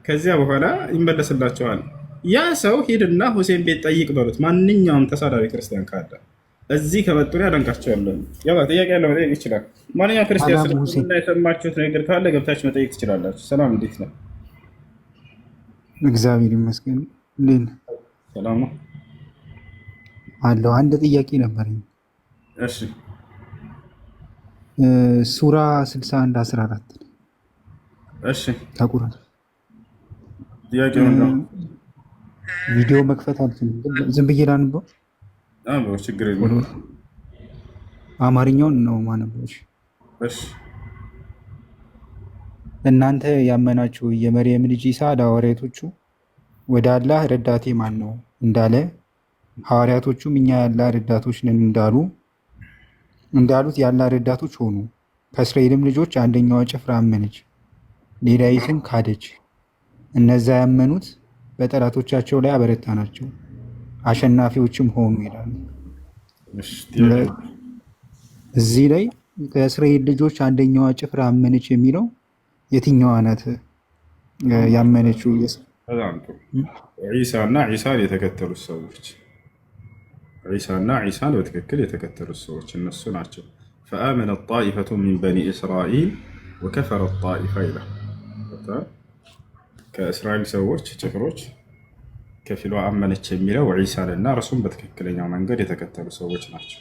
ከዚያ በኋላ ይመለስላችኋል። ያ ሰው ሂድና ሁሴን ቤት ጠይቅ በሉት። ማንኛውም ተሳዳቢ ክርስቲያን ካለ እዚህ ከመጡ ያደንቃቸዋለሁ። ያው ጥያቄ ያለው መጠየቅ ይችላል። ማንኛውም ክርስቲያን ስለሆነ የሰማችሁት ነገር ካለ ገብታችሁ መጠየቅ ትችላላችሁ። ሰላም፣ እንዴት ነው? እግዚአብሔር ይመስገን። እንዴት ነው? ሰላም ነው አለው። አንድ ጥያቄ ነበረኝ። እሺ፣ ሱራ 61:14 እሺ፣ ታቁራል። ጥያቄው ነው። ቪዲዮ መክፈት አልችልም፣ ዝም ብዬ ላንበው። ችግር የለም። አማርኛውን ነው ማነበው። እሺ። እናንተ ያመናችሁ የመርየም ልጅ ኢሳ ለሐዋርያቶቹ ወደ አላህ ረዳቴ ማን ነው እንዳለ ሐዋርያቶቹም እኛ ያላህ ረዳቶች ነን እንዳሉት ያላህ ረዳቶች ሆኑ። ከእስራኤልም ልጆች አንደኛዋ ጭፍራ አመነች፣ ሌላይቱም ካደች። እነዛ ያመኑት በጠላቶቻቸው ላይ አበረታናቸው፣ አሸናፊዎችም ሆኑ ይላሉ። እዚህ ላይ ከእስራኤል ልጆች አንደኛዋ ጭፍራ አመነች የሚለው የትኛዋ ናት ያመነችው? ዒሳና ዒሳን የተከተሉት ሰዎች ዒሳና ዒሳን በትክክል የተከተሉት ሰዎች እነሱ ናቸው። ፈአመነ ጣኢፈቱ ሚን በኒ እስራኤል ወከፈረ ጣኢፋ ይላል። ከእስራኤል ሰዎች ጭፍሮች ከፊሏ አመነች የሚለው ዒሳንና እርሱም በትክክለኛው መንገድ የተከተሉ ሰዎች ናቸው።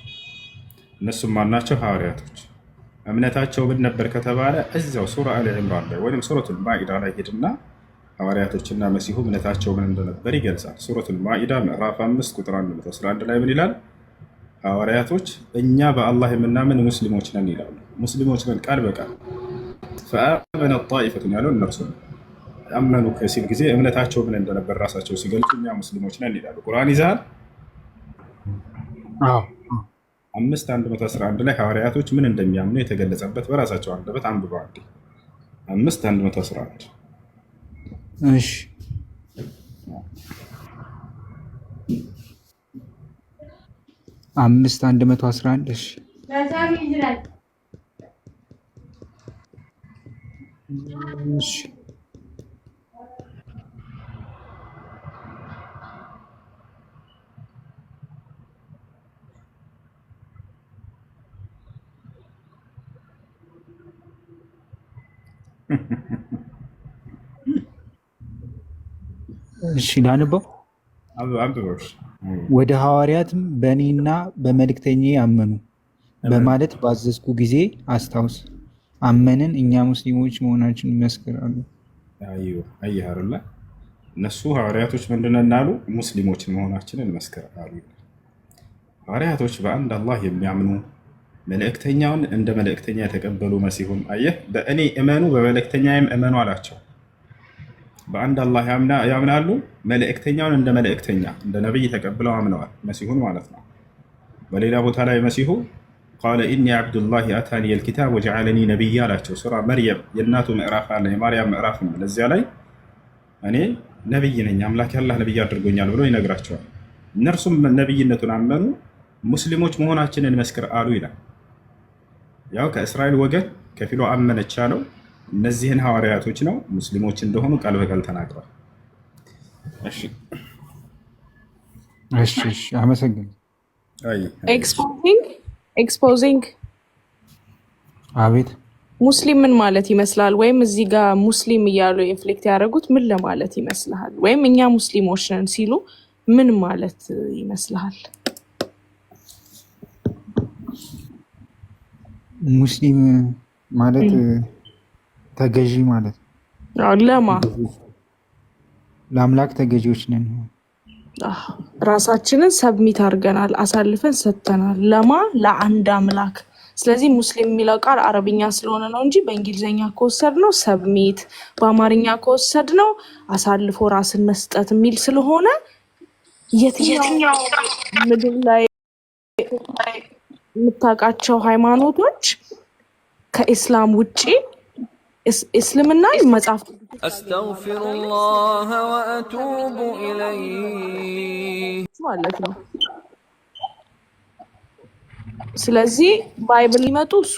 እነሱም ማናቸው? ሐዋርያቶች። እምነታቸው ምን ነበር ከተባለ እዚያው ሱራ አሊ ዕምራን ላይ ወይም ሱረቱል ማኢዳ ላይ ሄድና ሐዋርያቶችና መሲሁ እምነታቸው ምን እንደነበር ይገልጻል። ሱረቱል ማኢዳ ምዕራፍ 5 ቁጥር 111 ላይ ምን ይላል? ሐዋርያቶች እኛ በአላህ የምናምን ሙስሊሞች ነን ይላሉ። ሙስሊሞች ነን ቃል በቃል። ፈአመነ ጣኢፈቱን ያለው እነርሱ አመኑ ሲል ጊዜ እምነታቸው ምን እንደነበር ራሳቸው ሲገልጹ እኛ ሙስሊሞች ነን ይላሉ። ቁርአን ይዛል 5:111 ላይ ሐዋርያቶች ምን እንደሚያምኑ የተገለጸበት በራሳቸው አንደበት አንብበዋል። 5:111 እሺ፣ 5:111 እሺ፣ እሺ እሺ ላንበው። ወደ ሐዋርያትም በእኔና በመልእክተኛዬ አመኑ በማለት ባዘዝኩ ጊዜ አስታውስ። አመንን፣ እኛ ሙስሊሞች መሆናችን ይመስክራሉ። አየህ አይደለ? እነሱ ሐዋርያቶች ምንድነው አሉ? ሙስሊሞች መሆናችንን መስክራሉ። ሐዋርያቶች በአንድ አላህ የሚያምኑ መልእክተኛውን እንደ መልእክተኛ የተቀበሉ መሲሁን አየህ፣ በእኔ እመኑ በመልእክተኛዬም እመኑ አላቸው። በአንድ አላህ ያምናሉ፣ መልእክተኛውን እንደ መልእክተኛ እንደ ነቢይ ተቀብለው አምነዋል፣ መሲሁን ማለት ነው። በሌላ ቦታ ላይ መሲሁ ቃለ ኢኒ ዓብዱላህ አታኒ ልኪታብ ወጀዓለኒ ነቢይ አላቸው። ሱራ መርየም የእናቱ ምዕራፍ አለ፣ የማርያም ምዕራፍ ነው። ለዚያ ላይ እኔ ነቢይ ነኝ፣ አምላክ ያላህ ነቢይ አድርጎኛል ብሎ ይነግራቸዋል። እነርሱም ነቢይነቱን አመኑ፣ ሙስሊሞች መሆናችንን መስክር አሉ ይላል። ያው ከእስራኤል ወገን ከፊሉ አመነች ያለው እነዚህን ሐዋርያቶች ነው፣ ሙስሊሞች እንደሆኑ ቃል በቃል ተናግረዋል። እሺ አመሰግናለሁ። ኤክስፖዚንግ አቤት ሙስሊም ምን ማለት ይመስላል? ወይም እዚህ ጋር ሙስሊም እያሉ ኢንፍሌክት ያደረጉት ምን ለማለት ይመስልሃል? ወይም እኛ ሙስሊሞች ነን ሲሉ ምን ማለት ይመስልሃል? ሙስሊም ማለት ተገዢ ማለት ነው። ለማ ለአምላክ ተገዢዎች ነን። ራሳችንን ሰብሚት አድርገናል፣ አሳልፈን ሰጥተናል። ለማ ለአንድ አምላክ። ስለዚህ ሙስሊም የሚለው ቃል አረብኛ ስለሆነ ነው እንጂ በእንግሊዝኛ ከወሰድ ነው ሰብሚት፣ በአማርኛ ከወሰድ ነው አሳልፎ ራስን መስጠት የሚል ስለሆነ የትኛው ምድር ላይ የምታውቃቸው ሃይማኖቶች ከኢስላም ውጪ እስልምና መጽሐፍ አስተግፊሩላህ ወአቱቡ ኢለይህ ማለት ነው። ስለዚህ ባይብል ሊመጡ እሱ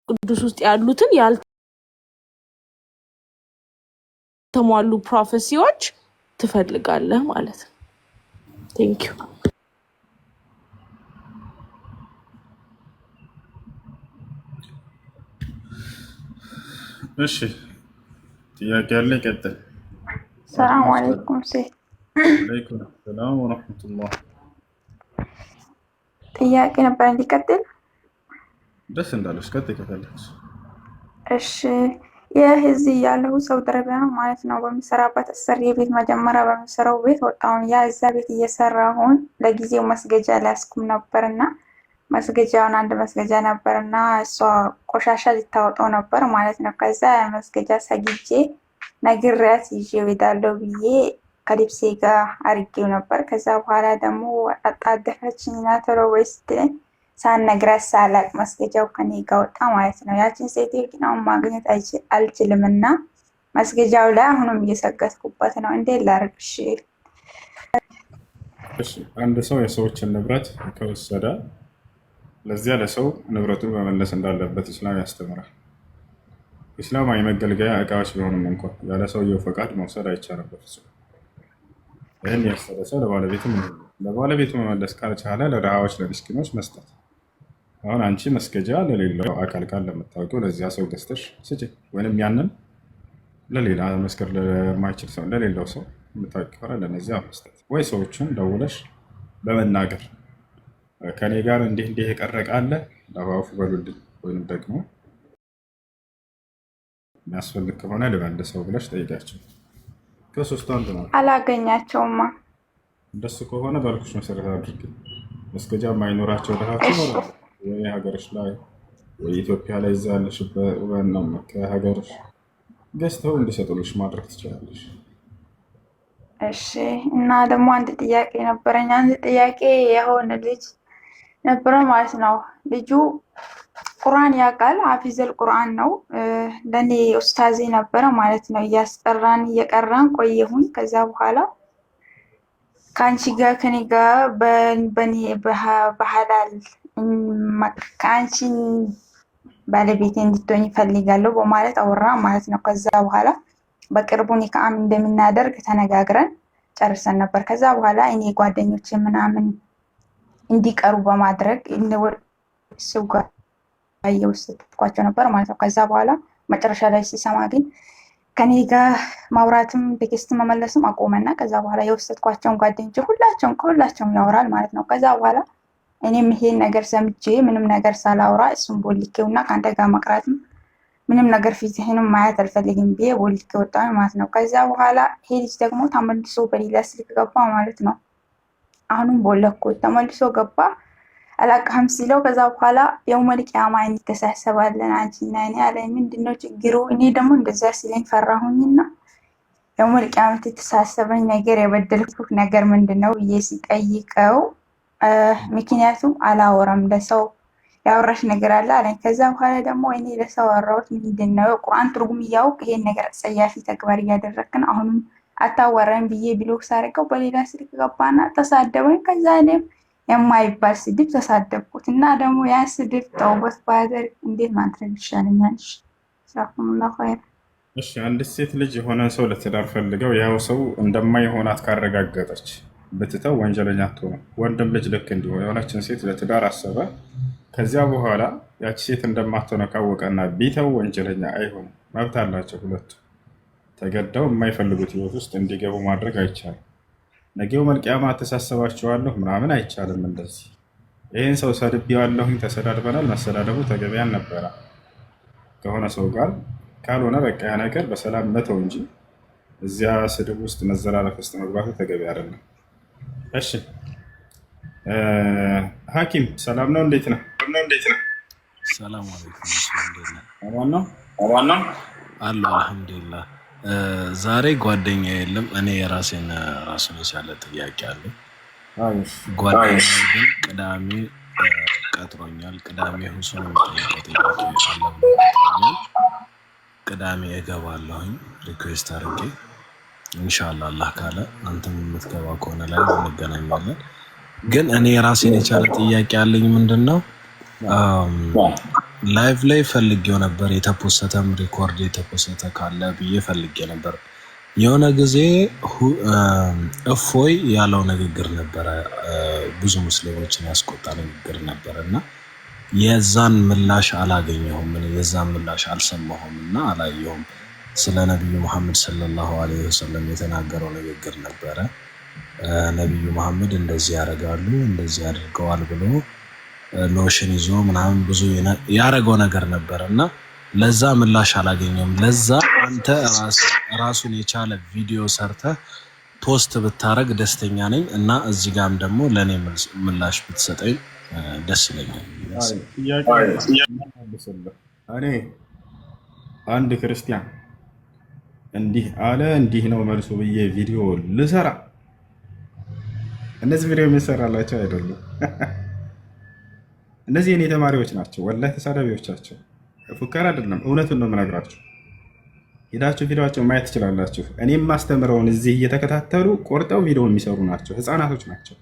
ቅዱስ ውስጥ ያሉትን ያልተሟሉ ፕሮፌሲዎች ትፈልጋለህ ማለት ነው። ቴንክ ዩ። እሺ ጥያቄ ያለ ይቀጥል። ሰላም አለይኩም። ወአለይኩም ሰላም ወራህመቱላህ። ጥያቄ ነበር እንዲቀጥል። ደስ እንዳለሽ ቀጥይ ከፈለግሽ። እሺ ይህ እዚህ ያለው ሳውዲ አረቢያ ነው ማለት ነው። በሚሰራበት አሰሪ ቤት መጀመሪያ በሚሰራው ቤት ወጣውን ያ እዛ ቤት እየሰራሁን ለጊዜው መስገጃ ሊያስቁም ነበርና መስገጃውን አንድ መስገጃ ነበርና እሷ ቆሻሻ ሊታወጣው ነበር ማለት ነው። ከዛ መስገጃ ሰግጄ ነግሬያት ይዤ እሄዳለሁ ብዬ ከልብሴ ጋር አርጌው ነበር። ከዛ በኋላ ደግሞ አጣደፈችኝና ቶሎ ወስድ ሳልነግራት ሳላቅ መስገጃው ከኔ ጋር ወጣ ማለት ነው። ያችን ሴትዮ ግን አሁን ማግኘት አልችልም እና መስገጃው ላይ አሁንም እየሰገድኩበት ነው። እንዴት ላድርግ? እሺ አንድ ሰው የሰዎችን ንብረት ከወሰደ ለዚያ ለሰው ንብረቱን መመለስ እንዳለበት ኢስላም ያስተምራል። ኢስላማዊ መገልገያ እቃዎች ቢሆንም እንኳን ያለ ሰውየው ፈቃድ መውሰድ አይቻልም በፍጹም። ይህን የወሰደ ሰው ለባለቤቱ መመለስ ካልቻለ ለድሃዎች፣ ለምስኪኖች መስጠት። አሁን አንቺ መስገጃ ለሌለው አካል ካለ ለምታውቂው ለዚያ ሰው ገዝተሽ ስጪ፣ ወይንም ያንን ለሌላ መስገድ ለማይችል ሰው ለሌለው ሰው የምታውቂ ከሆነ ለነዚያ መስጠት፣ ወይ ሰዎችን ደውለሽ በመናገር ከኔ ጋር እንዲህ የቀረ ዕቃ አለ ለአፉ በሉልኝ፣ ወይም ደግሞ የሚያስፈልግ ከሆነ ልመልሰው ብለሽ ጠይቂያቸው። ከሶስቱ አንዱ ነው። አላገኛቸውማ። እንደሱ ከሆነ ባልኩሽ መሰረት አድርጊ። መስገጃ የማይኖራቸው ድሃዎች ይኖራሉ፣ ወይ ሀገርሽ ላይ ወይ ኢትዮጵያ ላይ እዛ ያለሽበት ነው ከሀገርሽ ገዝተው እንዲሰጡልሽ ማድረግ ትችላለሽ። እሺ እና ደግሞ አንድ ጥያቄ ነበረኝ። አንድ ጥያቄ የሆነ ልጅ ነበረ ማለት ነው። ልጁ ቁርአን ያውቃል፣ ሀፊዘል ቁርአን ነው። ለእኔ ኡስታዜ ነበረ ማለት ነው። እያስጠራን እየቀራን ቆየሁኝ። ከዛ በኋላ ከአንቺ ጋር ከኔ ጋር በሐላል ከአንቺን ባለቤቴ እንድትሆኝ ይፈልጋለሁ በማለት አወራ ማለት ነው። ከዛ በኋላ በቅርቡ ኒካም እንደምናደርግ ተነጋግረን ጨርሰን ነበር። ከዛ በኋላ እኔ ጓደኞቼ ምናምን እንዲቀሩ በማድረግ እሱ ጋር እየወሰድኳቸው ነበር ማለት ነው። ከዛ በኋላ መጨረሻ ላይ ሲሰማ ግን ከኔ ጋር ማውራትም ቴክስት መመለስም አቆመና ከዛ በኋላ የወሰድኳቸውን ጓደኞቼ ከሁላቸውም ያወራል ማለት ነው። ከዛ በኋላ እኔም ይሄን ነገር ሰምቼ ምንም ነገር ሳላውራ እሱም ቦልኬውና ከአንተ ጋር ምንም ነገር ፊትህንም ማየት አልፈልግም ብዬ ቦልኬ ወጣሁ ማለት ነው። ከዛ በኋላ ይሄ ልጅ ደግሞ ተመልሶ በሌላ ስልክ ገባ ማለት ነው። አሁንም ቦለኩት፣ ተመልሶ ገባ አላውቅህም ሲለው ከዛ በኋላ የውመል ቂያማ እንተሳሰባለን አንቺና እኔ አለኝ። ምንድነው ችግሩ? እኔ ደግሞ እንደዛ ሲለኝ ፈራሁኝና የውመል ቂያማ የተሳሰበኝ ነገር የበደልኩት ነገር ምንድነው ብዬ ሲጠይቀው ምክንያቱም አላወራም ለሰው ያወራሽ ነገር አለ አለኝ። ከዛ በኋላ ደግሞ እኔ ለሰው አወራሁት ምንድነው ቁርአን ትርጉም እያውቅ ይሄን ነገር አጸያፊ ተግባር እያደረግን አሁንም አታወራም ብዬ ብሎክ ሳደርገው በሌላ ስልክ ገባና ተሳደበኝ። ከዛ እኔም የማይባል ስድብ ተሳደብኩት እና ደግሞ ያ ስድብ ተውበት ባደርግ እንዴት ማድረግ ይሻለኛል? ጀዛኩሙላሁ ኸይር። እሺ አንድ ሴት ልጅ የሆነ ሰው ለትዳር ፈልገው ያው ሰው እንደማይሆናት ካረጋገጠች ብትተው ወንጀለኛ አትሆንም። ወንድም ልጅ ልክ እንዲሁ የሆነችን ሴት ለትዳር አሰበ፣ ከዚያ በኋላ ያቺ ሴት እንደማትሆነ ካወቀና ቢተው ወንጀለኛ አይሆንም። መብት አላቸው ሁለቱ። ተገደው የማይፈልጉት ህይወት ውስጥ እንዲገቡ ማድረግ አይቻልም። ነገው መልቂያማ ተሳሰባቸዋለሁ ምናምን አይቻልም። እንደዚህ ይህን ሰው ሰድቤዋለሁኝ ተሰዳድበናል፣ መሰዳደቡ ተገቢ አልነበረ ከሆነ ሰው ጋር ካልሆነ በቃ ያ ነገር በሰላም መተው እንጂ እዚያ ስድብ ውስጥ መዘላለፍ ውስጥ መግባቱ ተገቢ አይደለም። እሺ ሐኪም ሰላም ነው? እንዴት ነህ? ሰላም አለይኩም። አማን ነው አሉ አልሐምዱሊላህ። ዛሬ ጓደኛ የለም። እኔ የራሴን ራሱን የቻለ ጥያቄ አለ። ጓደኛ ግን ቅዳሜ ቀጥሮኛል። ቅዳሜ ሁሱን የሚጠይቀው ጥያቄ አለ ብሎ ቀጥሮኛል። ቅዳሜ እገባለሁኝ ሪኩዌስት አድርጌ ኢንሻአላህ አላህ ካለ አንተም የምትገባ ከሆነ ላይ እንገናኛለን። ግን እኔ የራሴን የቻለ ጥያቄ አለኝ። ምንድነው ላይቭ ላይ ፈልጌው ነበር፣ የተፖሰተም ሪኮርድ የተፖሰተ ካለ ብዬ ፈልጌ ነበር። የሆነ ጊዜ እፎይ ያለው ንግግር ነበረ፣ ብዙ ሙስሊሞችን ያስቆጣ ንግግር ነበር እና የዛን ምላሽ አላገኘሁም፣ የዛን ምላሽ አልሰማሁም እና አላየሁም። ስለ ነቢዩ መሐመድ ሰለላሁ ዐለይሂ ወሰለም የተናገረው ንግግር ነበረ። ነቢዩ መሐመድ እንደዚህ ያደርጋሉ እንደዚህ አድርገዋል ብሎ ሎሽን ይዞ ምናምን ብዙ ያደረገው ነገር ነበር እና ለዛ ምላሽ አላገኘሁም። ለዛ አንተ ራሱን የቻለ ቪዲዮ ሰርተህ ፖስት ብታረግ ደስተኛ ነኝ እና እዚህ ጋርም ደግሞ ለእኔ ምላሽ ብትሰጠኝ ደስ ይለኛል። እኔ አንድ ክርስቲያን እንዲህ አለ እንዲህ ነው መልሱ ብዬ ቪዲዮ ልሰራ፣ እነዚህ ቪዲዮ የሚሰራላቸው አይደሉም። እነዚህ የኔ ተማሪዎች ናቸው፣ ወላሂ ተሳዳቢዎቻቸው። ፉከራ አይደለም፣ እውነቱን ነው የምነግራችሁ። ሄዳችሁ ቪዲዮቸው ማየት ትችላላችሁ። እኔ የማስተምረውን እዚህ እየተከታተሉ ቆርጠው ቪዲዮ የሚሰሩ ናቸው፣ ህፃናቶች ናቸው።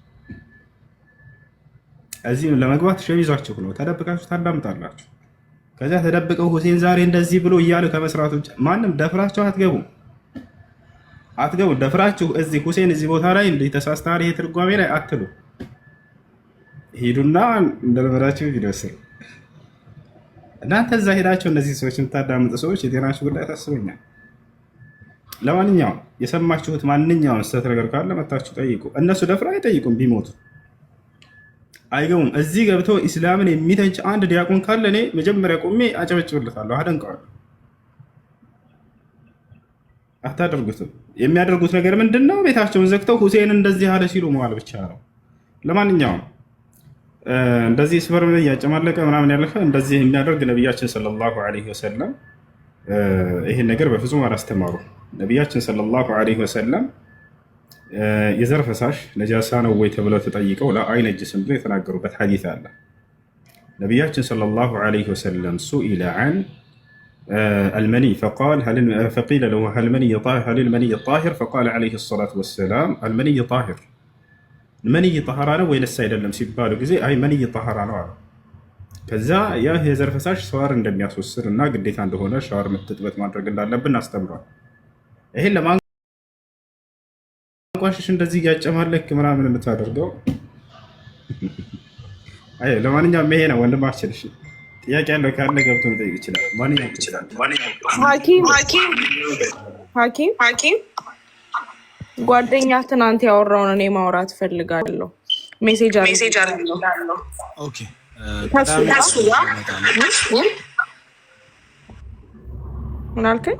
እዚህም ለመግባት ሸሚዟችሁ ነው፣ ተደብቃችሁ ታዳምጣላችሁ። ከዚያ ተደብቀው ሁሴን ዛሬ እንደዚህ ብሎ እያሉ ከመስራቱ ማንም ደፍራችሁ አትገቡም። ደፍራችሁ እዚህ ሁሴን እዚህ ቦታ ላይ እንዲህ ተሳስተሃል ይሄ ትርጓሜ ላይ አትሉ። ሂዱና እንደለመዳችሁ ቪዲዮ ስሩ። እናንተ እዛ ሄዳችሁ እነዚህ ሰዎች የምታዳምጡ ሰዎች የጤናችሁ ጉዳይ ታስበኛል። ለማንኛውም የሰማችሁት ማንኛውን ስህተት ነገር ካለ መታችሁ ጠይቁ። እነሱ ደፍረው አይጠይቁም፣ ቢሞቱ አይገቡም። እዚህ ገብቶ ኢስላምን የሚተች አንድ ዲያቆን ካለ እኔ መጀመሪያ ቆሜ አጨበጭብለታለሁ፣ አደንቀዋለሁ። አታደርጉትም። የሚያደርጉት ነገር ምንድን ነው? ቤታቸውን ዘግተው ሁሴን እንደዚህ አለ ሲሉ መዋል ብቻ ነው። ለማንኛውም እንደዚህ ስፐርም እያጨማለቀ ምናምን ያለፈ እንደዚህ የሚያደርግ ነቢያችን ሰለላሁ ዐለይሂ ወሰለም ይህን ነገር በፍጹም አላስተማሩ። ነቢያችን ሰለላሁ ዐለይሂ ወሰለም የዘር ፈሳሽ ነጃሳ ነው ወይ ተብለው ተጠይቀው አይነጅስም ብለው የተናገሩበት ሐዲስ አለ። ነቢያችን ሰለላሁ ዐለይሂ ወሰለም ሱኢለ ዐን አልመኒ ፈቂለ ለሁ ሀል መኒይ ጣሂር ፈቃለ ዐለይሂ ሰላቱ ወሰላም አልመኒይ ጣሂር፣ መንይ ጠሃራ ነው ወይንስ አይደለም ሲባሉ ጊዜ አይ መንይ ጠሃራ ነው አሉ። ከዛ ያ የዘር ፈሳሽ ሸዋር እንደሚያስወስድ እና ግዴታ እንደሆነ ሸዋር ምትጥበት ማድረግ እንዳለብን አስተምሯል። ይሄን ለማንቋሸሽ እንደዚህ እያጨማለክ ምናምን የምታደርገው አይ ለማንኛውም ይሄ ነው ወንድማችን። እሺ ጥያቄ ያለው ካለ ገብቶ መጠየቅ ይችላል። ማንኛውም ይችላል። ሐኪም ጓደኛ ትናንት ያወራውን እኔ ማውራት ፈልጋለሁ። ሜሴጅ አድርጋለሁ። ኦኬ ምን አልከኝ?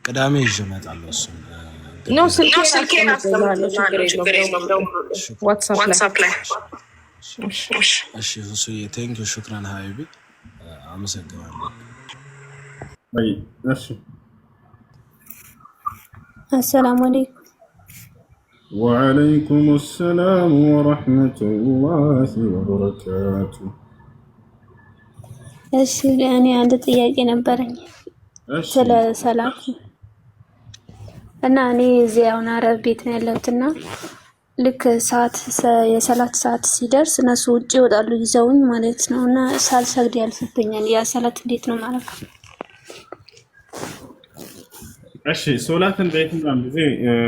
ቅዳሜ ይዤ እመጣለሁ። እሱን ነው ስልኬን አስቀምጥልሃለሁ። ችግር የለውም። ዋትስአፕ ላይ እሺ። እሱዬ ቴንኪው ሹክራን ሀቢቢ አመሰግናለሁ። እሺ አሰላሙ አለይኩም። ወዐለይኩም ሰላም ወረሕመቱላሂ ወበረካቱ። እሺ እኔ አንድ ጥያቄ ነበረኝ ስለ ሰላት እና እኔ እዚህ አሁን አረብ ቤት ነው ያለሁትና ልክ የሰላት ሰዓት ሲደርስ እነሱ ውጭ ይወጣሉ ይዘውኝ ማለት ነው እና ሳልሰግድ ያልፍብኛል። ያ ሰላት እንዴት ነው ማለት ነው? እሺ ሶላትን በየትኛውም ጊዜ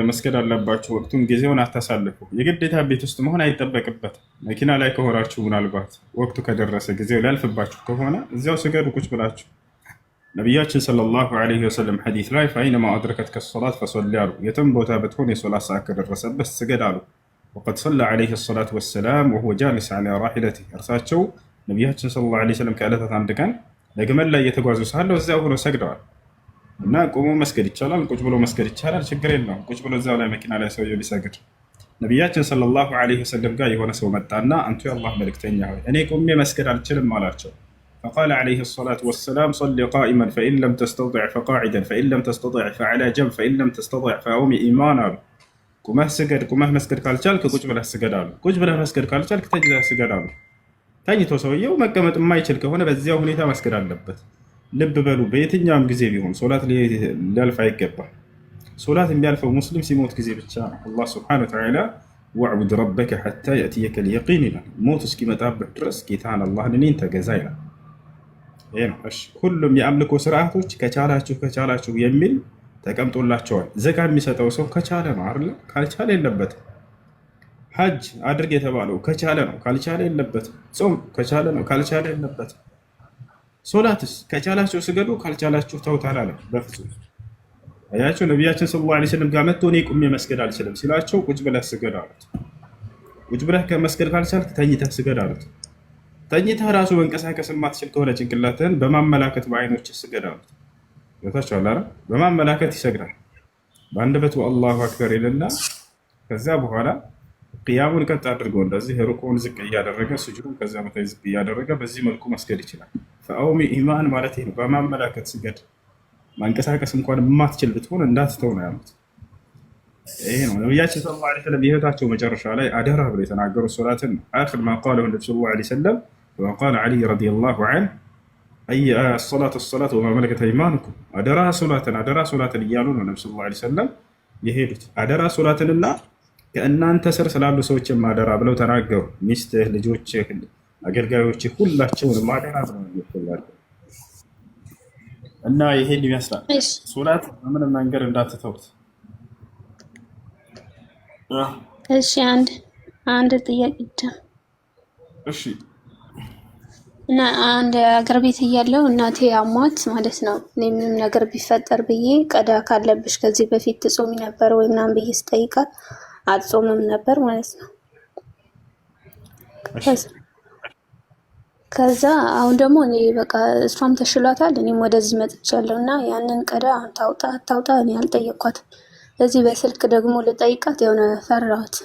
መስገድ አለባችሁ። ወቅቱን ጊዜውን አታሳልፉ። የግዴታ ቤት ውስጥ መሆን አይጠበቅበት። መኪና ላይ ከሆናችሁ ምናልባት ወቅቱ ከደረሰ ጊዜው ሊያልፍባችሁ ከሆነ እዚያው ስገዱ ቁጭ ብላችሁ። ነቢያችን ሰለላሁ ዐለይሂ ወሰለም ሐዲስ ላይ ፈአይነማ አድረከትከ ሰላት ፈሰሊ አሉ። የትም ቦታ ብትሆን የሶላት ሰዓት ከደረሰበት ስገድ አሉ። ወቀድ ሰላ ዐለይሂ ሰላቱ ወሰላም ወሁወ ጃሊስ ዐላ ራሒለቲህ። እርሳቸው ነቢያችን ሰለላሁ ዐለይሂ ወሰለም ከዕለታት አንድ ቀን ለግመል ላይ እየተጓዙ ሳለው እዚያው ሆነው ሰግደዋል። እና ቆሞ መስገድ ይቻላል፣ ቁጭ ብሎ መስገድ ይቻላል፣ ችግር የለውም። ቁጭ ብሎ እዚያው ላይ መኪና ላይ ሰውየው ቢሰግድ። ነቢያችን ሰለላሁ ዐለይሂ ወሰለም ጋር የሆነ ሰው መጣና አንቱ የአላህ መልእክተኛ ሆይ እኔ ቆሜ መስገድ አልችልም አላቸው። فقال عليه الصلاة والسلام صل قائما فإن لم تستطع فقاعدا فإن لم تستطع فعلى جنب فإن لم تستطع فأومئ إيمانا ቁመህ ስገድ። ቁመህ መስገድ ካልቻልክ ቁጭ ብለህ ስገድ አሉ። ቁጭ ብለህ መስገድ ካልቻልክ ተኝተህ ስገድ አሉ። ተኝቶ ሰውየው መቀመጥ የማይችል ከሆነ በዚያው ሁኔታ መስገድ አለበት። ልብ በሉ፣ በየትኛውም ጊዜ ቢሆን ሶላት ሊያልፍ አይገባም። ሶላት የሚያልፈው ሙስሊም ሲሞት ጊዜ ብቻ ነው። አላህ ሱብሓነሁ ወተዓላ ወዕቡድ ረበከ ሐታ የእትየከ ልየቂን ይላል። ሞት እስኪመጣበት ድረስ ጌታህን አላህን እኔን ተገዛ ይላል። ይሄ ነው። እሺ ሁሉም የአምልኮ ስርዓቶች ከቻላችሁ የሚል ተቀምጦላቸዋል። ዘካ የሚሰጠው ሰው ከቻለ ነው አይደል? ካልቻለ የለበትም። ሐጅ አድርግ የተባለው ከቻለ ነው፣ ካልቻለ የለበትም። ጾም ከቻለ ነው፣ ካልቻለ የለበትም። ሶላትስ ከቻላችሁ ስገዱ፣ ካልቻላችሁ ተውት አላለም በፍጹም። አያችሁ ነቢያችን ሰለላሁ ዐለይሂ ወሰለም ጋር መጥቶ እኔ ቁሜ መስገድ አልችልም ሲላቸው ቁጭ ብለህ ስገድ አሉት። ቁጭ ብለህ ከመስገድ ካልቻልክ ተኝተህ ስገድ አሉት። ተኝተህ ራሱ መንቀሳቀስ የማትችል ከሆነ ጭንቅላትህን በማመላከት በአይኖች ስገድ አሉት። ታቻለ አይደል? በማመላከት ይሰግዳል። በአንደበቱ አላሁ አክበር ይልና ከዛ በኋላ ቅያሙን ቀጥ አድርጎ እንደዚህ ሩኩን ዝቅ እያደረገ ስጁዱን ከዛ በታይ ዝቅ እያደረገ በዚህ መልኩ መስገድ ይችላል። ፈአውሚ ኢማን ማለት ይሄ ነው። በማመላከት ስገድ። ማንቀሳቀስ እንኳን የማትችል ብትሆን እንዳትተው ነው ያሉት። ይሄ ነው ነቢያችን ሰለላሁ ዐለይሂ ወሰለም የህይወታቸው መጨረሻ ላይ አደራ ብለው የተናገሩት ሶላትን አኺር ማ ቃለሁ ነብዩ ሰለላሁ ዐለይሂ ወሰለም ወቃለ ዐሊ ረዲየላሁ ዐንሁ አይ ሰላቱ ወማ መለከት አይማኑኩም። አደራ ሶላትን እያሉ ነው ነብዩ ሰለላሁ ዐለይሂ ወሰለም የሄዱት። አደራ ሶላትንና ከእናንተ ስር ስላሉ ሰዎችም አደራ ብለው ተናገሩ። ሚስትህ፣ ልጆችህ፣ አገልጋዮችህ ሁላቸውንም አደራ ብለው ይፈልጋሉ። እና ይሄን ይመስላል ሶላት በምንም መንገድ እንዳትተውት። እሺ አንድ ጥያቄ ብቻ። እሺ እና አንድ አገር ቤት እያለሁ እናቴ አሟት ማለት ነው። እኔ ምንም ነገር ቢፈጠር ብዬ ቀዳ ካለብሽ ከዚህ በፊት ትጾሚ ነበር ወይ ምናምን ብዬ ስጠይቃት አትጾምም ነበር ማለት ነው። ከዛ አሁን ደግሞ እኔ በቃ እሷም ተሽሏታል፣ እኔም ወደዚህ መጥቻለሁ እና ያንን ቀዳ ታውጣ እኔ አልጠየኳትም። ለዚህ በስልክ ደግሞ ልጠይቃት የሆነ ፈራሁት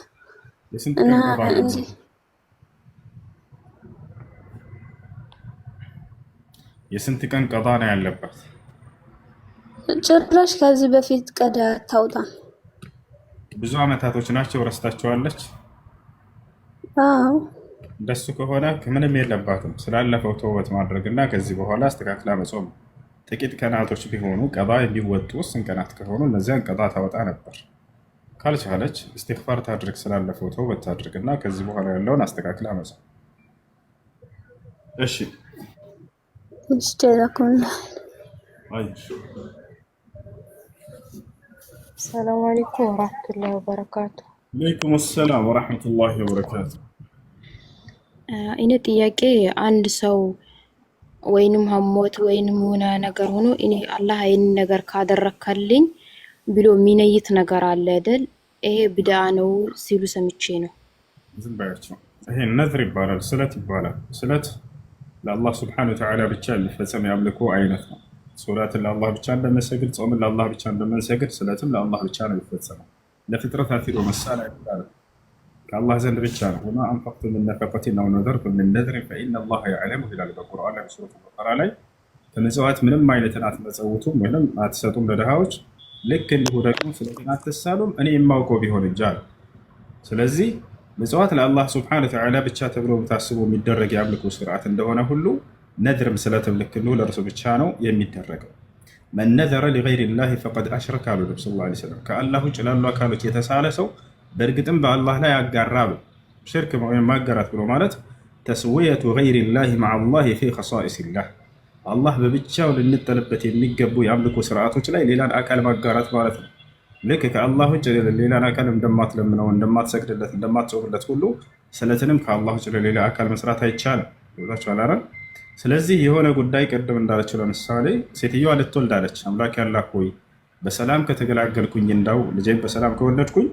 እና የስንት ቀን ቀጣ ነው ያለባት? ጭራሽ ከዚህ በፊት ቀዳ ታውጣ ብዙ አመታቶች ናቸው። ረስታቸዋለች። አዎ እንደሱ ከሆነ ምንም የለባትም። ስላለፈው ተውበት ማድረግና ከዚህ በኋላ አስተካክላ መጾም። ጥቂት ቀናቶች ቢሆኑ ቀጣ የሚወጡ ስንት ቀናት ከሆኑ እነዚያን ቀጣ ታወጣ ነበር። ካልቻለች ኢስቲግፋር ታድርግ፣ ስላለፈው ተውበት ታድርግና ከዚህ በኋላ ያለውን አስተካክላ መጾም። እሺ ሰላም አለይኩም ወራህመቱላሂ ወበረካቱ። ወአለይኩም ሰላም ወራህመቱላሂ ወበረካቱ። እኔ ጥያቄ አንድ ሰው ወይንም ሀሞት ወይንም ሆነ ነገር ሆኖ እኔ አላህ ይሄን ነገር ካደረከልኝ ብሎ የሚነይት ነገር አለ አይደል? ይሄ ብድዓ ነው ሲሉ ሰምቼ ነው። ዝም ባያቸው። ይሄ ነዝር ይባላል፣ ስለት ይባላል። ስለት ለአላህ ስብሐነሁ ወተዓላ ብቻ የሚፈጸም ያምልኮ አይነት ነው። ሶላትን ለአላህ ብቻ እንደምንሰግድ፣ ጾምን ለአላህ ብቻ እንደምንሰግድ፣ ስለትም ለአላህ ብቻ ነው የሚፈጸመው። ለፍጥረታት ሂዶ መሳል አይባልም። ከአላህ ዘንድ ብቻ ነው። ወማ አንፈቅቱ ምን ነፈቀቲን አው ነዘርቱ ምን ነዝሪን ፈኢነላሀ የዕለሙ ይላል በቁርአን ላይ ሱረቱል በቀራ ላይ። ከምጽዋት ምንም አይነትን አትመጸውቱም ወይም አትሰጡም ለድሃዎች፣ ልክ እንዲሁ ደግሞ ስለትን አትሳሉም እኔ የማውቀው ቢሆን እንጂ አለ። ስለዚህ ምጽዋት ለአላህ ሱብሓነሁ ወተዓላ ብቻ ተብሎ ታስቦ የሚደረግ የአምልኮ ስርዓት እንደሆነ ሁሉ ነድርም ስለትም ልክ እንዲሁ ለእርሱ ብቻ ነው የሚደረገው። መን ነዘረ ሊገይሪላሂ ፈቀድ አሽረከ አሉ ነብዩ ሰለላሁ ዐለይሂ ወሰለም። ከአላህ ውጭ ላሉ አካሎች የተሳለ ሰው በእርግጥም በአላህ ላይ አጋራ ብሎ ሽርክ ወይም ማጋራት ብሎ ማለት ተስዊየቱ ገይሪላሂ መዐላሂ ፊ ኸሳኢሲላህ፣ አላህ በብቻው ልንጠልበት የሚገቡ የአምልኮ ስርዓቶች ላይ ሌላን አካል ማጋራት ማለት ነው። ልክ ከአላህ ውጭ ሌላን አካል እንደማትለምነው፣ እንደማትሰግድለት፣ እንደማትጾምለት ሁሉ ስለትንም ከአላህ ውጭ ለሌላ አካል መስራት አይቻልም። ይወጣችኋል አይደል? ስለዚህ የሆነ ጉዳይ ቅድም እንዳለችው ለምሳሌ ሴትዮዋ ልትወልዳለች። አምላክ ያላህ ሆይ በሰላም ከተገላገልኩኝ እንዳው ልጄን በሰላም ከወለድኩኝ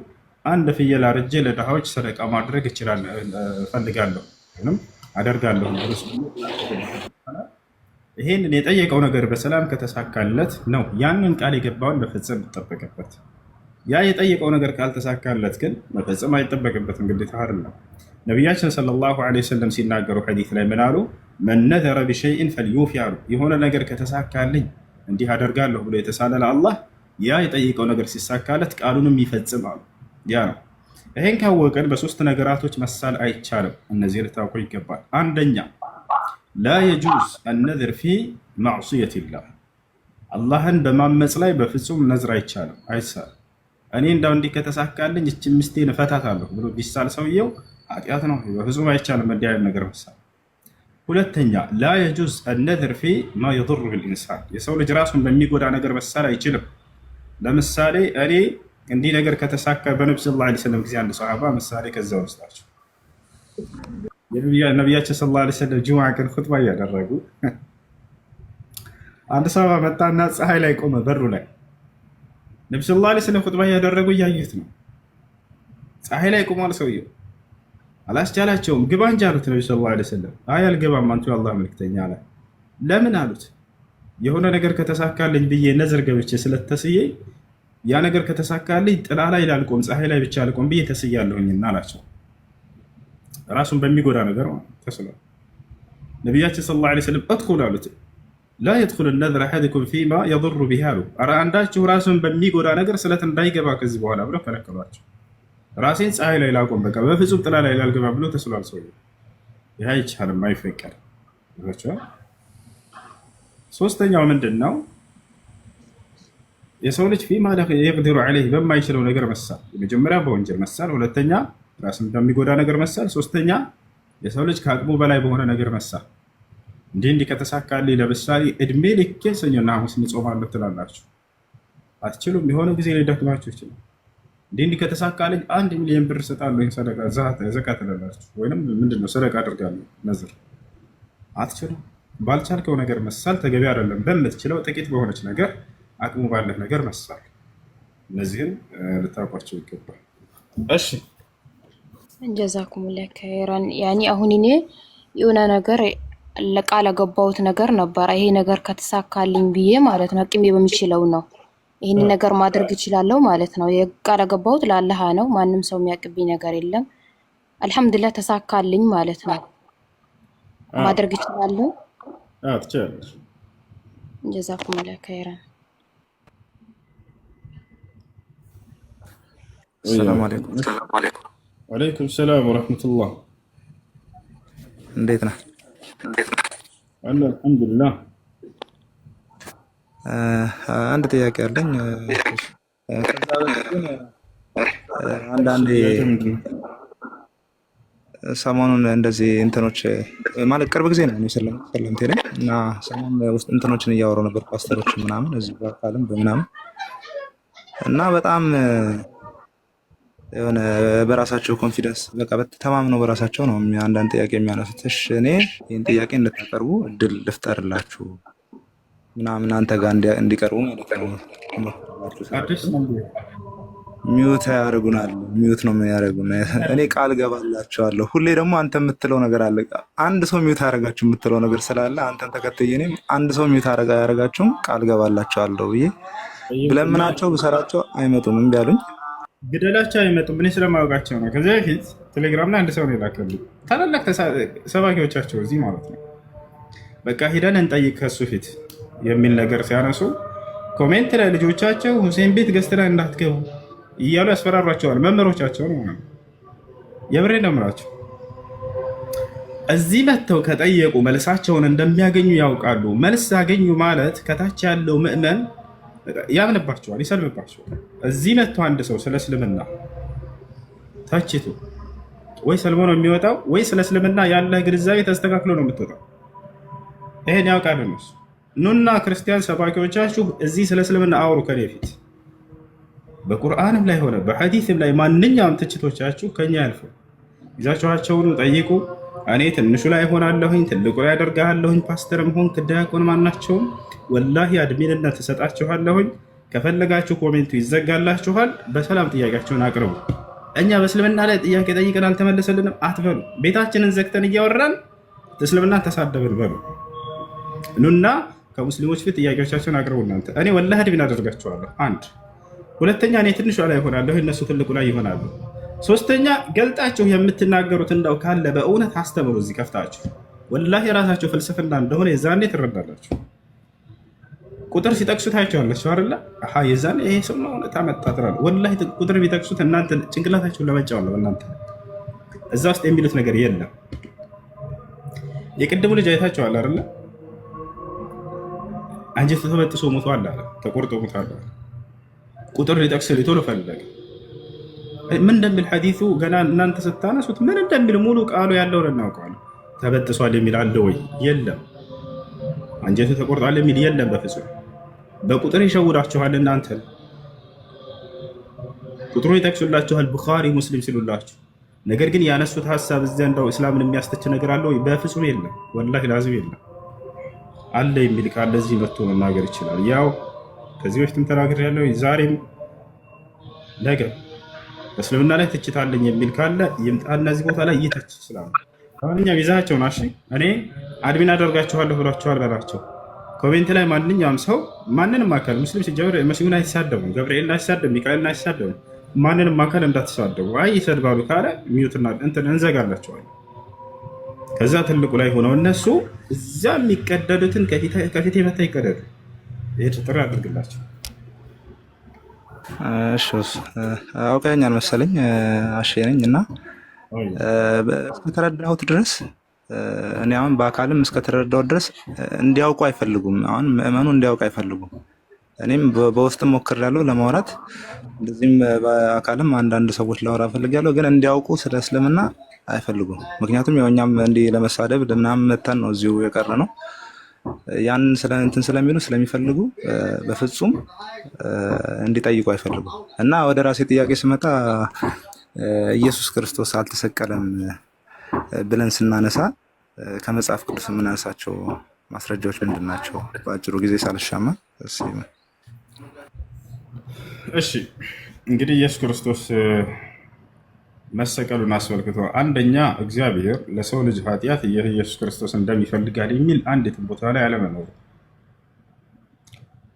አንድ ፍየል አርጄ ለድሃዎች ሰደቃ ማድረግ እፈልጋለሁ ወይም አደርጋለሁ። ይሄንን የጠየቀው ነገር በሰላም ከተሳካለት ነው ያንን ቃል የገባውን መፈጸም ይጠበቅበት። ያ የጠየቀው ነገር ካልተሳካለት ግን መፈጸም አይጠበቅበትም፣ ግዴታ አይደለም። ነቢያችን ሰለላሁ ዐለይሂ ወሰለም ሲናገሩ ሐዲስ ላይ ምን አሉ? መን ነዘረ ቢሸይኢን ፈልዩፊ አሉ። የሆነ ነገር ከተሳካልኝ እንዲህ አደርጋለሁ ብሎ የተሳለ ለአላህ ያ የጠየቀው ነገር ሲሳካለት ቃሉንም ይፈጽም አሉ። ያ ነው። ይሄን ካወቅን በሶስት ነገራቶች መሳል አይቻልም። እነዚህ ልታውቁ ይገባል። አንደኛ ላ የጁዝ አነዝር ፊ ማዕሲየቲላህ፣ አላህን በማመፅ ላይ በፍጹም ነዝር አይቻልም፣ አይሳልም። እኔ እንዳው እንዲህ ከተሳካልኝ እቺ ሚስቴን እፈታታለሁ ብሎ ቢሳል ሰውየው ኃጢአት ነው፣ በፍጹም አይቻልም እንዲህ አይነት ነገር መሳል። ሁለተኛ ላ የጁዝ አነዝር ፊ ማ የضሩ ልኢንሳን፣ የሰው ልጅ ራሱን በሚጎዳ ነገር መሳል አይችልም። ለምሳሌ እኔ እንዲህ ነገር ከተሳካ በነብዩ ሰለላሁ ዐለይሂ ወሰለም ጊዜ አንድ ሰሃባ ምሳሌ ከዛው ውስጣቸው ነቢያችን ሰለላሁ ዐለይሂ ወሰለም ጁምዓ ቀን ኹጥባ እያደረጉ አንድ ሰሃባ መጣና ፀሐይ ላይ ቆመ በሩ ላይ። ነብዩ ሰለላሁ ዐለይሂ ወሰለም ኹጥባ እያደረጉ እያዩት ነው። ፀሐይ ላይ ቆሟል ሰውየው። አላስቻላቸውም። ግባ እንጂ አሉት ነብዩ ሰለላሁ ዐለይሂ ወሰለም። አይ አልገባም አንቱ የአላህ መልክተኛ አለ። ለምን አሉት። የሆነ ነገር ከተሳካልኝ ብዬ ነዝር ገብቼ ስለተስዬ ያ ነገር ከተሳካልኝ ጥላ ላይ ላልቆም ፀሐይ ላይ ብቻ አልቆም ብዬ ተስያለሁኝና አላቸው። ራሱን በሚጎዳ ነገር ተስሏል። ነቢያችን ሰለላሁ ዐለይሂ ወሰለም እድኹሉ አሉት። ላ የድኹሉ ነዝረ አሐደኩም ፊማ የضሩ ቢሂ አሉ። ኧረ አንዳችሁ ራሱን በሚጎዳ ነገር ስለት እንዳይገባ ከዚህ በኋላ ብለው ከለከሏቸው። ራሴን ፀሐይ ላይ ላቆም በቃ በፍጹም ጥላ ላይ ላልገባ ብሎ ተስሏል ሰውዬው። ይህ አይቻልም፣ አይፈቀድም። ሶስተኛው ምንድን ነው? የሰው ልጅ ፊማ የቅዲሩ ዐለይህ በማይችለው ነገር መሳል። የመጀመሪያ በወንጀል መሳል፣ ሁለተኛ ራስን በሚጎዳ ነገር መሳል፣ ሶስተኛ የሰው ልጅ ከአቅሙ በላይ በሆነ ነገር መሳል። እንዲህ ከተሳካልኝ ለምሳሌ እድሜ ልኬን ሰኞና ሐሙስን እጾማለሁ ትላላችሁ፣ አትችሉም። የሆነ ጊዜ ሊደክማችሁ ይችላል። እንዲህ ከተሳካልኝ 1 ሚሊዮን ብር እሰጣለሁ ሰደቃ ዘካ ትላላችሁ፣ ወይም ምንድነው ሰደቃ አድርጋለሁ ነዝር፣ አትችሉም። ባልቻልከው ነገር መሳል ተገቢ አይደለም። በምትችለው ጥቂት በሆነች ነገር አቅሙ ባለህ ነገር መሳል። እነዚህን ልታውቋቸው ይገባል። እሺ ጀዛኩሙላህ ኸይራን። ያኒ አሁን እኔ የሆነ ነገር ለቃል ገባሁት ነገር ነበር። ይሄ ነገር ከተሳካልኝ ብዬ ማለት ነው አቅሜ በሚችለው ነው ይሄን ነገር ማድረግ እችላለሁ ማለት ነው። የቃል ገባሁት ለአላህ ነው። ማንም ሰው የሚያቅብኝ ነገር የለም። አልሐምዱሊላህ ተሳካልኝ ማለት ነው። ማድረግ እችላለሁ። ትችላለሽ። ጀዛኩሙላህ ኸይራን። ሰላም አለይኩም። ወአለይኩም ሰላም ወረሕመቱላህ። እንዴት ነህ? አልሐምዱሊላህ። አንድ ጥያቄ አለኝ። ከዛ በፊት ግን አንዳንዴ ሰሞኑን እንደዚህ እንትኖች ማለት ቅርብ ጊዜ ነው ሰለምቴ ላይ እና ሰሞኑን ውስጥ እንትኖችን እያወሩ ነበር ፓስተሮች ምናምን እዚህ በአካልም በምናምን እና በጣም የሆነ በራሳቸው ኮንፊደንስ በቃ ተማምነው በራሳቸው ነው አንዳንድ ጥያቄ የሚያነሱት። እሺ እኔ ይህን ጥያቄ እንድታቀርቡ እድል ልፍጠርላችሁ ምናምን አንተ ጋር እንዲቀርቡ ማለት ነው። ሚውት ያደርጉናል። ሚውት ነው የሚያደርጉን። እኔ ቃል ገባላቸዋለሁ። ሁሌ ደግሞ አንተ የምትለው ነገር አለ። አንድ ሰው ሚውት ያደርጋችሁ የምትለው ነገር ስላለ አንተን ተከትዬ እኔም አንድ ሰው ሚውት ያደርጋችሁም ቃል ገባላቸዋለሁ ብዬ ብለምናቸው ብሰራቸው አይመጡም። እምቢ አሉኝ። ግደላቸው አይመጡም። እኔ ስለማወቃቸው ነው። ከዚህ በፊት ቴሌግራም ላይ አንድ ሰው ነው የላከልኝ። ታላላቅ ሰባኪዎቻቸው እዚህ ማለት ነው። በቃ ሂደን እንጠይቅ ከሱ ፊት የሚል ነገር ሲያነሱ ኮሜንት ላይ ልጆቻቸው ሁሴን ቤት ገዝት ላይ እንዳትገቡ እያሉ ያስፈራሯቸዋል። መምህሮቻቸው ነው። የምሬ ነው የምላቸው። እዚህ መጥተው ከጠየቁ መልሳቸውን እንደሚያገኙ ያውቃሉ። መልስ ያገኙ ማለት ከታች ያለው ምዕመን ያምንባቸዋል፣ ይሰልምባቸዋል። እዚህ መጥቶ አንድ ሰው ስለ እስልምና ተችቶ ወይ ሰልሞ ነው የሚወጣው፣ ወይ ስለ እስልምና ያለ ግንዛቤ ተስተካክሎ ነው የምትወጣው። ይሄን ያውቃሉ እነሱ። ኑና ክርስቲያን ሰባኪዎቻችሁ እዚህ ስለ እስልምና አውሩ ከኔ ፊት። በቁርአንም ላይ ሆነ በሐዲስም ላይ ማንኛውም ትችቶቻችሁ ከኛ ያልፉ። ይዛችኋቸውን ጠይቁ። እኔ ትንሹ ላይ ሆናለሁኝ፣ ትልቁ ላይ አደርጋለሁኝ። ፓስተርም ሆንክ ዲያቆን ማናቸውም ወላሂ አድሚንነት ትሰጣችኋለሁኝ። ከፈለጋችሁ ኮሜንቱ ይዘጋላችኋል። በሰላም ጥያቄያችሁን አቅርቡ። እኛ በእስልምና ላይ ጥያቄ ጠይቀን አልተመለሰልንም አትበሉ። ቤታችንን ዘግተን እያወራን እስልምና ተሳደብን በሉ። ኑና ከሙስሊሞች ፊት ጥያቄዎቻቸውን አቅርቡ። እናንተ እኔ ወላሂ አድሚን አደርጋችኋለሁ። አንድ ሁለተኛ፣ እኔ ትንሿ ላይ ይሆናለሁ፣ እነሱ ትልቁ ላይ ይሆናሉ። ሶስተኛ፣ ገልጣችሁ የምትናገሩት እንዳው ካለ በእውነት አስተምሩ። እዚህ ከፍታችሁ ወላሂ የራሳቸው ፍልስፍና እንደሆነ የዛኔ ትረዳላችሁ። ቁጥር ሲጠቅሱት አይቼዋለሁ አይደለ? አሃ የዛኔ ይሄ ሰው ነው እውነት አመጣ ትላለህ። ወላሂ ቁጥር ቢጠቅሱት እናንተ ጭንቅላታችሁን ለመጫወት ነው። እናንተ እዛ ውስጥ የሚሉት ነገር የለም። የቅድሙ ልጅ አይታችኋል አይደለ? አንጀቱ ተበጥሶ ሞቷል አለ፣ ተቆርጦ ሞቷል አለ። ቁጥር ሊጠቅስ ቶሎ ፈለገ። ምን እንደሚል ሐዲሱ ገና እናንተ ስታነሱት ምን እንደሚል ሙሉ ቃሉ ያለውን እናውቀዋለን። ተበጥሷል የሚል አለ ወይ? የለም። አንጀቱ ተቆርጧል የሚል የለም በፍጹም። በቁጥር ይሸውዳችኋል። እናንተ ቁጥሩ ይጠቅሱላችኋል፣ ቡኻሪ ሙስሊም ሲሉላችሁ። ነገር ግን ያነሱት ሀሳብ እዚያ እንደው እስላምን የሚያስተች ነገር አለ ወይ? በፍጹም የለም። ወላሂ ላዚም የለም። አለ የሚል ካለ እዚህ መጥቶ መናገር ይችላል። ያው ከዚህ በፊትም ተናግሬ ያለው ዛሬም ነገ እስልምና ላይ ትችት አለኝ የሚል ካለ ይምጣ። እነዚህ ቦታ ላይ ይተች ይችላል። ማንኛውም ይዛቸውን እሺ፣ እኔ አድሚን አደርጋችኋለሁ ብሏቸዋል በላቸው። ኮሜንት ላይ ማንኛውም ሰው ማንንም አካል ሙስሊም ሲጀምር መሲሁን አይሳደቡም፣ ገብርኤልን አይሳደቡም፣ ሚካኤልን አይሳደቡም። ማንንም አካል እንዳትሳደቡ። አይ ይሰድባሉ ካለ ሚዩትና እንትን እንዘጋላቸዋለን። ከዛ ትልቁ ላይ ሆነው እነሱ እዛ የሚቀደዱትን ከፊት መታ ይቀደዱ። ይሄ ጥሪ አድርግላቸው። እሺ አውቀኛል መሰለኝ አሼ ነኝ እና እስከተረዳሁት ድረስ እኔ አሁን በአካልም እስከተረዳሁት ድረስ እንዲያውቁ አይፈልጉም። አሁን ምዕመኑ እንዲያውቅ አይፈልጉም። እኔም በውስጥም ሞክሬያለሁ ለማውራት፣ እንደዚህም በአካልም አንዳንድ ሰዎች ላወራ ፈልጌያለሁ። ግን እንዲያውቁ ስለ እስልምና አይፈልጉም። ምክንያቱም ያው እኛም እንዲህ ለመሳደብ ለምናምን መተን ነው እዚሁ የቀረ ነው። ያን እንትን ስለሚሉ ስለሚፈልጉ በፍጹም እንዲጠይቁ አይፈልጉም። እና ወደ ራሴ ጥያቄ ስመጣ ኢየሱስ ክርስቶስ አልተሰቀለም ብለን ስናነሳ ከመጽሐፍ ቅዱስ የምናነሳቸው ማስረጃዎች ምንድን ናቸው? በአጭሩ ጊዜ ሳልሻማ። እሺ እንግዲህ ኢየሱስ ክርስቶስ መሰቀሉን አስመልክቶ አንደኛ እግዚአብሔር ለሰው ልጅ ኃጢአት ኢየሱስ ክርስቶስ እንደሚፈልጋል የሚል አንዲትም ቦታ ላይ አለመኖሩ፣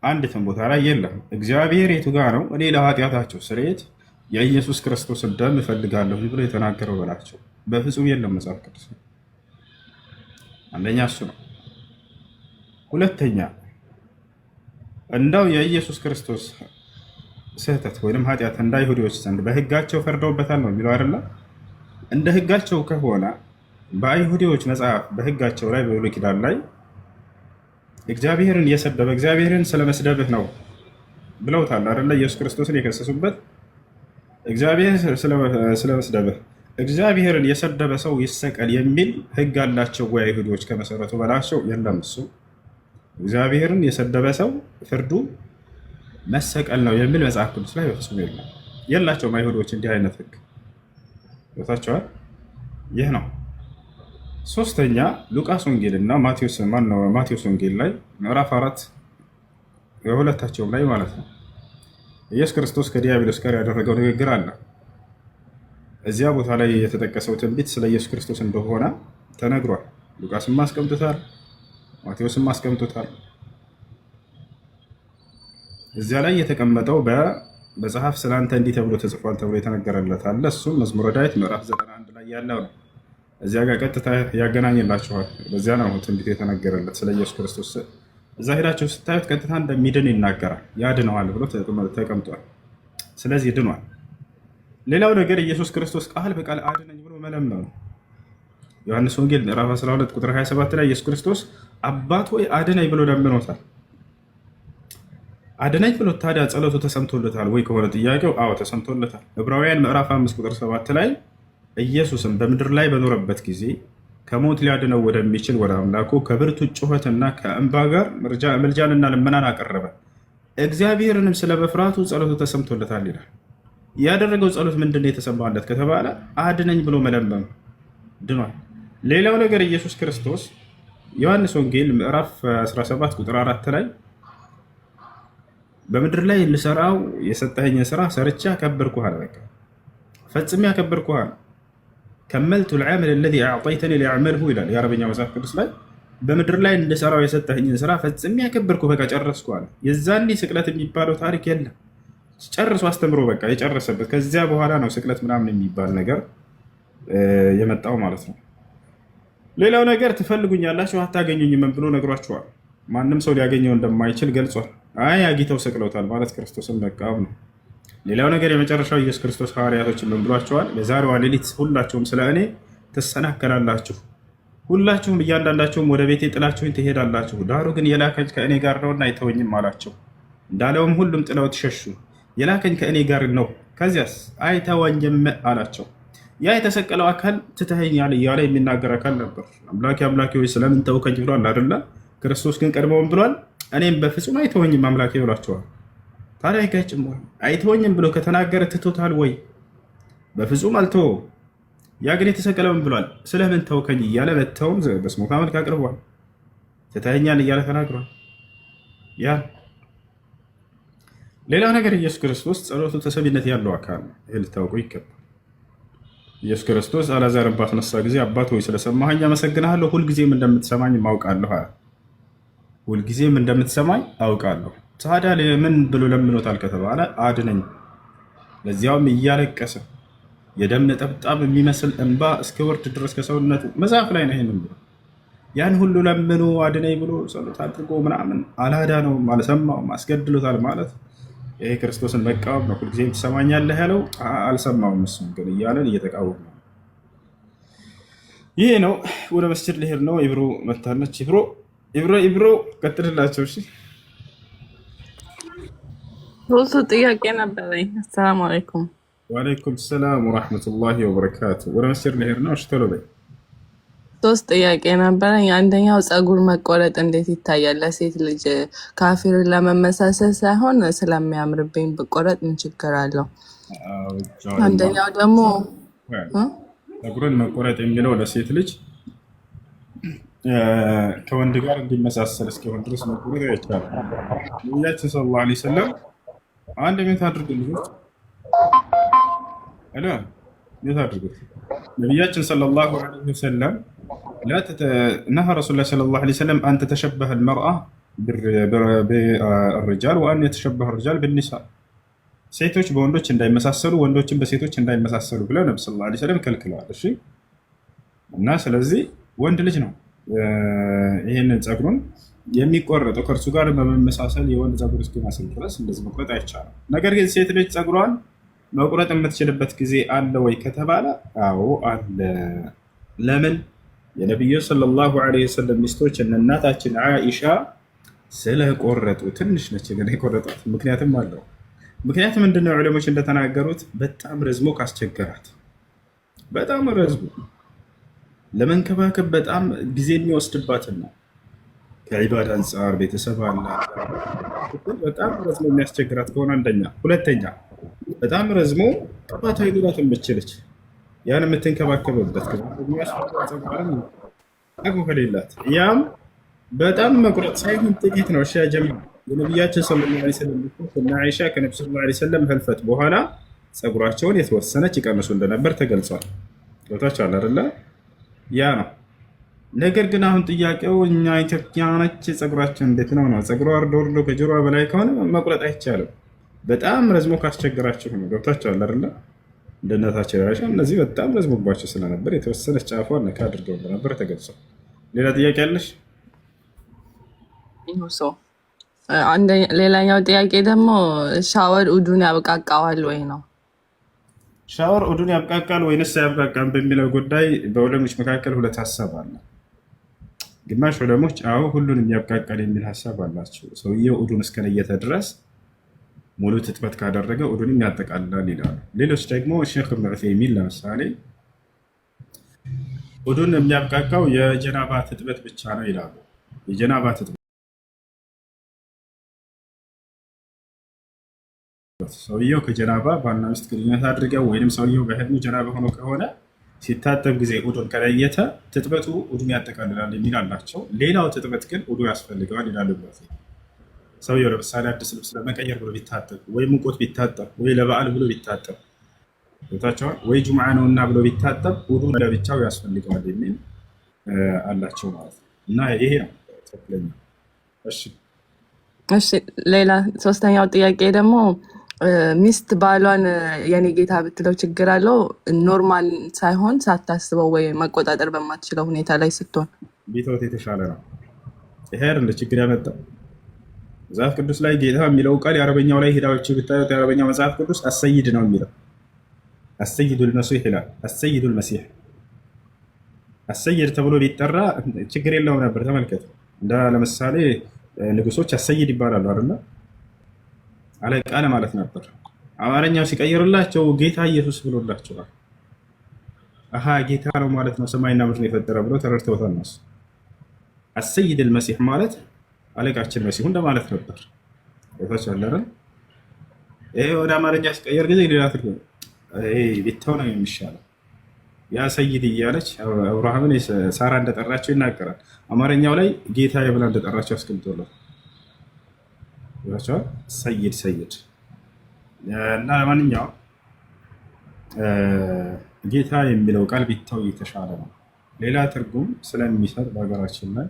አንዲትም ቦታ ላይ የለም። እግዚአብሔር የቱ ጋ ነው እኔ ለኃጢአታቸው ስርየት የኢየሱስ ክርስቶስን ደም እፈልጋለሁ ብሎ የተናገረው በላቸው? በፍጹም የለም መጽሐፍ ቅዱስ። አንደኛ እሱ ነው። ሁለተኛ እንዳው የኢየሱስ ክርስቶስ ስህተት ወይም ኃጢአት እንደ አይሁዶች ዘንድ በሕጋቸው ፈርደውበታል ነው የሚለው አይደለ? እንደ ሕጋቸው ከሆነ በአይሁዶች መጽሐፍ በሕጋቸው ላይ በብሉይ ኪዳን ላይ እግዚአብሔርን የሰደበ እግዚአብሔርን ስለመስደብህ ነው ብለውታል አይደለ? ኢየሱስ ክርስቶስን የከሰሱበት እግዚአብሔር ስለመስደብህ እግዚአብሔርን የሰደበ ሰው ይሰቀል የሚል ሕግ አላቸው ወይ አይሁዶች ከመሰረቱ በላቸው? የለም። እሱ እግዚአብሔርን የሰደበ ሰው ፍርዱ መሰቀል ነው የሚል መጽሐፍ ቅዱስ ላይ በፍጹም የለም። የላቸውም አይሁዶች እንዲህ አይነት ሕግ ቦታቸዋል። ይህ ነው። ሶስተኛ ሉቃስ ወንጌል እና ማቴዎስ ወንጌል ላይ ምዕራፍ 4 የሁለታቸውም ላይ ማለት ነው ኢየሱስ ክርስቶስ ከዲያብሎስ ጋር ያደረገው ንግግር አለ። እዚያ ቦታ ላይ የተጠቀሰው ትንቢት ስለ ኢየሱስ ክርስቶስ እንደሆነ ተነግሯል። ሉቃስም አስቀምጦታል፣ ማቴዎስም አስቀምጦታል። እዚያ ላይ የተቀመጠው በመጽሐፍ ስላንተ እንዲህ ተብሎ ተጽፏል ተብሎ የተነገረለት አለ። እሱም መዝሙረ ዳዊት ምዕራፍ 91 ላይ ያለው ነው። እዚያ ጋር ቀጥታ ያገናኝላችኋል። በዚያ ነው ትንቢት የተነገረለት ስለ ኢየሱስ ክርስቶስ። እዛ ሄዳችሁ ስታዩት ቀጥታ እንደሚድን ይናገራል። ያድነዋል ብሎ ተቀምጧል። ስለዚህ ድኗል። ሌላው ነገር ኢየሱስ ክርስቶስ ቃል በቃል አድነኝ ብሎ መለመኑ። ዮሐንስ ወንጌል ምዕራፍ 12 ቁጥር 27 ላይ ኢየሱስ ክርስቶስ አባት ሆይ አድነኝ ብሎ ለምኖታል። አድነኝ ብሎ ታዲያ ጸሎቱ ተሰምቶለታል ወይ ከሆነ ጥያቄው አዎ ተሰምቶለታል። ዕብራውያን ምዕራፍ 5 ቁጥር 7 ላይ ኢየሱስም በምድር ላይ በኖረበት ጊዜ ከሞት ሊያድነው ወደሚችል ወደ አምላኩ ከብርቱ ጩኸትና ከእንባ ጋር ምልጃንና ልመናን አቀረበ፣ እግዚአብሔርንም ስለ መፍራቱ ጸሎቱ ተሰምቶለታል ይላል። ያደረገው ጸሎት ምንድን ነው የተሰማለት ከተባለ አድነኝ ብሎ መለመኑ፣ ድኗል። ሌላው ነገር ኢየሱስ ክርስቶስ ዮሐንስ ወንጌል ምዕራፍ 17 ቁጥር 4 ላይ በምድር ላይ ልሰራው የሰጠኸኝን ስራ ሰርቼ አከበርኩህ አለ። በቃ ፈጽሜ አከበርኩህ አለ። ከመልቱ ልዓመል ለዚ አዕጠይተኒ ሊአዕመልሁ ይላል የአረበኛ መጽሐፍ ቅዱስ ላይ። በምድር ላይ እንድሰራው የሰጠኸኝን ስራ ፈጽሜ አከበርኩ፣ በቃ ጨረስኩ አለ። የዛኔ ስቅለት የሚባለው ታሪክ የለም። ጨርሶ አስተምሮ በቃ የጨረሰበት። ከዚያ በኋላ ነው ስቅለት ምናምን የሚባል ነገር የመጣው ማለት ነው። ሌላው ነገር ትፈልጉኛላችሁ አታገኙኝም ብሎ ነግሯቸዋል። ማንም ሰው ሊያገኘው እንደማይችል ገልጿል። አይ አግኝተው ሰቅለውታል ማለት ክርስቶስን መቃወም ነው። ሌላው ነገር የመጨረሻው ኢየሱስ ክርስቶስ ሐዋርያቶችን ምን ብሏቸዋል? በዛሬዋ ሌሊት ሁላችሁም ስለ እኔ ትሰናከላላችሁ፣ ሁላችሁም እያንዳንዳችሁም ወደ ቤቴ ጥላችሁኝ ትሄዳላችሁ፣ ዳሩ ግን የላከኝ ከእኔ ጋር ነውና አይተወኝም አላቸው። እንዳለውም ሁሉም ጥለውት ሸሹ። የላከኝ ከእኔ ጋር ነው፣ ከዚያስ አይተወኝም አላቸው። ያ የተሰቀለው አካል ትተኸኛል እያለ የሚናገር አካል ነበር። አምላኬ አምላኬ ሆይ ስለምን ተውከኝ ብሏል አይደለ? ክርስቶስ ግን ቀድሞውን ብሏል፣ እኔም በፍጹም አይተወኝም አምላኬ ብሏቸዋል። ታዲያ አይጋጭም ወይ? አይተወኝም ብሎ ከተናገረ ትቶታል ወይ? በፍጹም አልተወው። ያ ግን የተሰቀለውን ብሏል፣ ስለምን ተውከኝ እያለ መተውም በስሞታ መልክ አቅርቧል። ትተኸኛል እያለ ተናግሯል። ያ ሌላ ነገር ኢየሱስ ክርስቶስ ጸሎቱ ተሰሚነት ያለው አካል ነው። ይህ ልታውቁ ይገባል። ኢየሱስ ክርስቶስ አልዓዛርን ባስነሳ ጊዜ አባት ሆይ ስለሰማኸኝ አመሰግንሃለሁ፣ ሁልጊዜም እንደምትሰማኝ አውቃለሁ አለ። ሁልጊዜም እንደምትሰማኝ አውቃለሁ። ታዲያ ምን ብሎ ለምኖታል ከተባለ አድነኝ፣ ለዚያውም እያለቀሰ የደም ነጠብጣብ የሚመስል እንባ እስከ ወርድ ድረስ ከሰውነቱ መጽሐፍ ላይ ነው። ይህን ብሎ ያን ሁሉ ለምኖ አድነኝ ብሎ ጸሎት አድርጎ ምናምን አላዳነውም፣ አልሰማውም፣ አስገድሎታል ማለት ይሄ ክርስቶስን መቃወም ነው። ሁልጊዜም ትሰማኛለህ ያለው አልሰማውም፣ እሱም ግን እያለን እየተቃወም ነው። ይሄ ነው። ወደ መስጅድ ልሄድ ነው። ኢብሮ መታለች። ኢብሮ ቀጥልላቸው። እሺ ሶስት ጥያቄ ነበረኝ። አሰላሙ አለይኩም። ወአለይኩም ሰላም ወራህመቱላሂ ወበረካቱ። ወደ መስጅድ ልሄድ ነው። እሺ ቶሎ በይ። ሶስት ጥያቄ ነበረኝ። አንደኛው ፀጉር መቆረጥ እንዴት ይታያል? ለሴት ልጅ ካፊርን ለመመሳሰል ሳይሆን ስለሚያምርብኝ ብቆረጥ ምን ችግር አለው? አንደኛው ደግሞ ፀጉርን መቆረጥ የሚለው ለሴት ልጅ ከወንድ ጋር እንዲመሳሰል እስኪሆን ድረስ መቆረጥ አይቻልም። ነቢያችን ሰለላሁ ዐለይሂ ወሰለም አንድ ቤት አድርጉ ልጆች ቤት አድርጉት። ነቢያችን ሰለላሁ ዐለይሂ ወሰለም ነሃ ረሱሉላህ ሰለላሁ ዐለይሂ ወሰለም አን ተተሸበሀ አልመርአ ቢርሪጃል ወአን የተሸበሀ ሪጃል ቢኒሳ፣ ሴቶች በወንዶች እንዳይመሳሰሉ ወንዶችን በሴቶች እንዳይመሳሰሉ ብለው ነቢ ሰለላሁ ዐለይሂ ወሰለም ከልክለዋል። እሺ እና ስለዚህ ወንድ ልጅ ነው ይህንን ፀጉሩን የሚቆረጠው ከእርሱ ጋር በመመሳሰል የወንድ ፀጉር እስኪመስል ድረስ እንደዚህ መቁረጥ አይቻልም። ነገር ግን ሴት ልጅ ፀጉሯን መቁረጥ የምትችልበት ጊዜ አለ ወይ ከተባለ አዎ አለ። ለምን? የነቢዩ ሰለላሁ ዐለይሂ ወሰለም ሚስቶች እነ እናታችን ዓኢሻ ስለቆረጡ፣ ትንሽ ነች ግን የቆረጧት ምክንያትም አለው። ምክንያት ምንድነው? ዑለሞች እንደተናገሩት በጣም ረዝሞ ካስቸገራት፣ በጣም ረዝሞ ለመንከባከብ በጣም ጊዜ የሚወስድባትን ነው። ከዒባዳ አንጻር ቤተሰብ አላት፣ በጣም ረዝሞ የሚያስቸግራት ከሆነ አንደኛ። ሁለተኛ በጣም ረዝሞ ቅባታዊ ጉዳት የምችልች ያን የምትንከባከብበት አቅሙ ከሌላት ያም በጣም መቁረጥ ሳይሆን ጥቂት ነው። እሺ ጀማ የነቢያችን ሰለላሁ ዐለይሂ ወሰለም እና አይሻ ከነብዩ ሰለላሁ ዐለይሂ ወሰለም ህልፈት በኋላ ፀጉራቸውን የተወሰነች ይቀንሱ እንደነበር ተገልጿል። ቦታቸው አይደለ? ያ ነው። ነገር ግን አሁን ጥያቄው እኛ ኢትዮጵያኖች ፀጉራችን እንዴት ነው? ፀጉሯ ወርዶ ከጆሮዋ በላይ ከሆነ መቁረጥ አይቻልም። በጣም ረዝሞ ካስቸገራችሁ ነው። ገብታችኋል አይደለ? እንደነታቸው አይሻ እነዚህ በጣም ረዝሞባቸው ስለነበር የተወሰነች ጫፏን ነካ አድርገው እንደነበር ተገልጿል። ሌላ ጥያቄ አለሽ? ሌላኛው ጥያቄ ደግሞ ሻወር ኡዱን ያብቃቃዋል ወይ ነው? ሻወር ኡዱን ያብቃቃል ወይንስ አያብቃቃም በሚለው ጉዳይ በዑለሞች መካከል ሁለት ሀሳብ አለ። ግማሽ ዑለሞች አዎ ሁሉንም ያብቃቃል የሚል ሀሳብ አላቸው። ሰውየው ኡዱን እስከለየተ ድረስ ሙሉ ትጥበት ካደረገ ኡዱንም ያጠቃልላል ይላሉ። ሌሎች ደግሞ ሼክ ኢብኑ ዑሰይሚን ለምሳሌ ኡዱን የሚያብቃቃው የጀናባ ትጥበት ብቻ ነው ይላሉ። የጀናባ ትጥበት ሰውየው ከጀናባ ባልና ሚስት ግንኙነት አድርገው ወይም ሰውየው በህልሙ ጀናባ ሆኖ ከሆነ ሲታጠብ ጊዜ ኡዱን ከለየተ ትጥበቱ ኡዱን ያጠቃልላል የሚል አላቸው። ሌላው ትጥበት ግን ኡዱ ያስፈልገዋል ይላሉ። ሰውየው ለምሳሌ አዲስ ልብስ ለመቀየር ብሎ ቢታጠብ ወይ ሙቆት ቢታጠብ ወይ ለበዓል ብሎ ቢታጠብ ቦታቸዋል ወይ ጁምዓ ነውና ብሎ ቢታጠብ ኡዱ ለብቻው ያስፈልገዋል የሚል አላቸው ማለት ነው። እና ይሄ ነው ትክክለኛ። እሺ ሌላ ሶስተኛው ጥያቄ ደግሞ ሚስት ባሏን የኔ ጌታ ብትለው ችግር አለው? ኖርማል ሳይሆን ሳታስበው ወይ መቆጣጠር በማትችለው ሁኔታ ላይ ስትሆን ቢተውት የተሻለ ነው። ይሄ አይደል ችግር ያመጣው። መጽሐፍ ቅዱስ ላይ ጌታ የሚለው ቃል የአረበኛው ላይ ሄዳችሁ ብታዩት የአረበኛው መጽሐፍ ቅዱስ አሰይድ ነው የሚለው። አሰይዱል መሲህ ይላል። አሰይዱል መሲህ አሰይድ ተብሎ ቢጠራ ችግር የለውም ነበር። ተመልከቱ። እንደ ለምሳሌ ንጉሶች አሰይድ ይባላሉ አይደል? አለቃ ማለት ነበር። አማርኛው ሲቀይርላቸው ጌታ ኢየሱስ ብሎላቸዋል። አሃ ጌታ ነው ማለት ነው ሰማይና ምድርን የፈጠረ ብሎ ተረድተውታል። ነው አሰይዱል መሲህ ማለት አለቃችን መሲሁ እንደማለት ነበር። ወታቻለረ ይሄ ወደ አማርኛ ሲቀየር ጊዜ ሌላ ትርጉም ቢተው ነው የሚሻለው። ያ ሰይድ እያለች አብርሃምን ሳራ እንደጠራቸው ይናገራል። አማርኛው ላይ ጌታ ብላ እንደጠራቸው አስቀምጦላል። ይላቸዋል ሰይድ ሰይድ እና ለማንኛውም ጌታ የሚለው ቃል ቢተው የተሻለ ነው። ሌላ ትርጉም ስለሚሰጥ በሀገራችን ላይ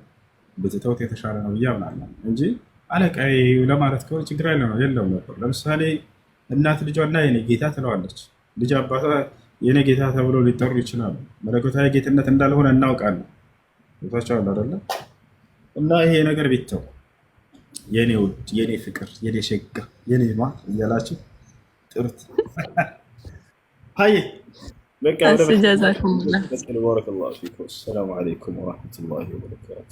ብትተውት የተሻለ ነው ብዬ አምናለሁ እንጂ አለቃዬ ለማለት ከሆነ ችግር የለውም ነበር። ለምሳሌ እናት ልጇና የኔ ጌታ ትለዋለች። ልጅ አባቷ የኔ ጌታ ተብሎ ሊጠሩ ይችላሉ። መለኮታዊ ጌትነት እንዳልሆነ እናውቃለን። ቦታቸዋል አይደለ? እና ይሄ ነገር ቢተው የኔ ውድ፣ የኔ ፍቅር፣ የኔ ሸጋ፣ የኔ ማ እያላችሁ ጥሩት። ሀይ በቃ ባረከላሁ ፊኩም። ሰላም አለይኩም ወራህመቱላሂ ወበረካቱ።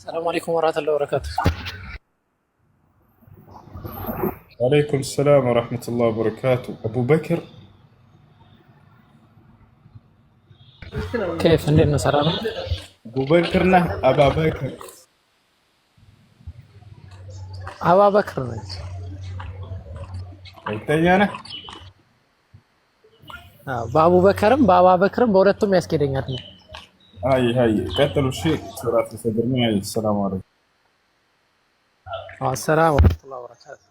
السلام عليكم ورحمة الله وبركاته. وعليكم السلام ورحمة الله وبركاته. أبو بكر كيف عندنا سلام؟ أبو بكر نه أبا بكر. أبا بكر. أيتيانا. بابو بكرم بابا بكرم بورتم يسكيدين يعني. هاي قتلوا الشيء صراحة صدرني. السلام عليكم. السلام ورحمة الله وبركاته.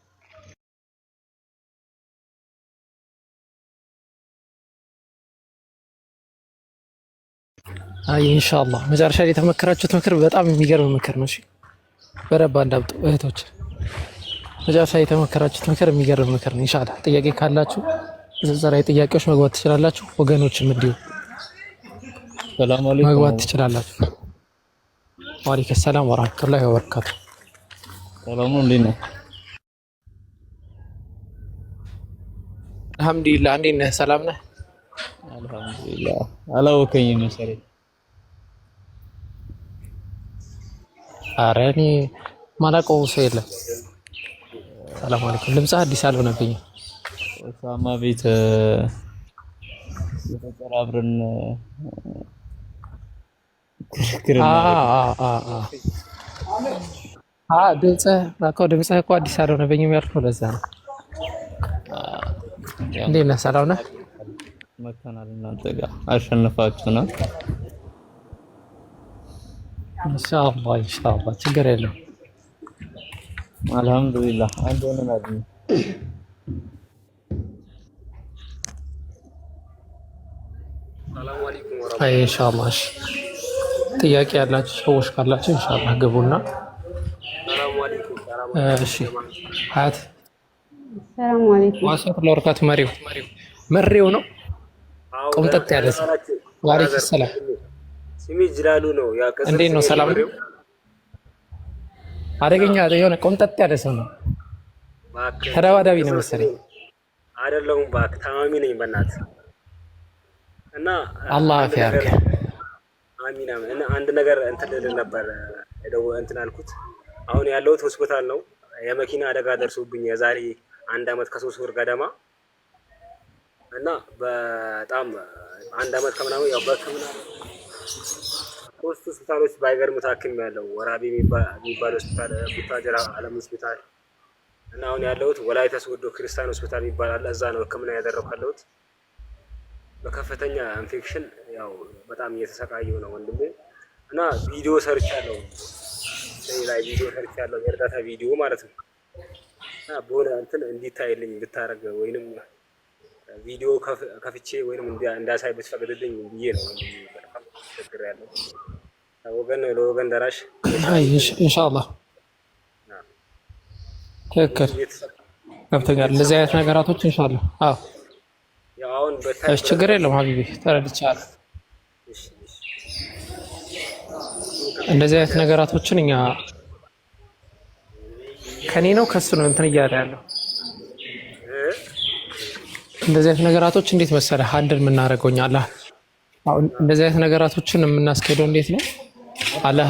هاي إن شاء الله مجرشة اللي تمكرتش تمكر بتأم ميجر مكر ماشي بربع دابت وهتوش مجرشة اللي تمكرتش تمكر ميجر مكر إن شاء الله تيجي كهلاتشو زرعي تيجي كوش مقبض تشرالاتشو وجنوش مديو السلام عليكم. مقبض تشرالاتشو وعليكم السلام ورحمة الله وبركاته. سلام عليكم. الحمد لله عندنا سلامنا. الحمد لله. على وكيل مسري. أراني مالك أوصيله. السلام عليكم. لمسا هدي سالو نبي. وسامة بيت يتقربن ድምፅህ እኮ አዲስ አልሆነብኝም ያልኩህ ለዛ ነው። እንዴት ነህ? ሰላም ነህ? መተናል እናንተ ጋር አሸንፋችሁናል። ኢንሻአላህ ችግር የለውም። አልሐምዱሊላህ አንድ ሆነናል። ኢንሻአላህ ጥያቄ ያላችሁ ሰዎች ካላችሁ ኢንሻአላህ ግቡና። እሺ ሀያት ሰላም አለይኩም ወሰላም ለወርካቱ መሪው ነው ቆምጠጥ ያለ ሰው። ወአለይኩም ሰላም ስሚ ይጅላሉ ነው ያ ከሰ እንዴት ነው? ሰላም አደገኛ የሆነ ቆምጠጥ ያለ ሰው ነው። ተደባዳቢ ነው መሰለኝ። አይደለሁም እባክህ ታማሚ ነኝ በእናትህ እና አላህ አፍ ያርገህ። አሚና እና አንድ ነገር እንትን ልል ነበር እንትን አልኩት። አሁን ያለሁት ሆስፒታል ነው። የመኪና አደጋ ደርሶብኝ የዛሬ 1 ዓመት ከ3 ወር ገደማ እና በጣም 1 ዓመት ከምናምን ያው በሕክምና 3 ሆስፒታሎች ባይገርም ታክሜያለሁ። ወራቤ የሚባል ሆስፒታል፣ ቡታጀራ ዓለም ሆስፒታል እና አሁን ያለሁት ወላይታ ሶዶ ክርስቲያን ሆስፒታል ይባላል። እዛ ነው ሕክምና ያደረኩት ያለሁት። በከፍተኛ ኢንፌክሽን ያው በጣም እየተሰቃየሁ ነው ወንድሜ እና ቪዲዮ ሰርቻለሁ። ላይ ቪዲዮ ሰርቻለሁ፣ የእርዳታ ቪዲዮ ማለት ነው። እና በሆነ እንትን እንዲታይልኝ ብታረግ ወይንም ቪዲዮ ከፍቼ ወይንም እንዳሳይ ብትፈቅድልኝ ብዬ ነው ወንድሜ። በጣም ተቸግሬያለሁ። ወገን ለወገን ደራሽ ኢንሻአላህ ትክክል ገብቶኛል። እንደዚህ አይነት ነገራቶች ኢንሻአላህ አዎ እሺ ችግር የለውም ሀቢቢ ተረድቻለሁ። እንደዚህ አይነት ነገራቶችን እኛ ከኔ ነው ከሱ ነው እንትን እያለ ያለው። እንደዚህ አይነት ነገራቶች እንዴት መሰለህ ሃንድል የምናደርገው እኛ አላህ አሁን እንደዚህ አይነት ነገራቶችን የምናስኬደው እንዴት ነው አላህ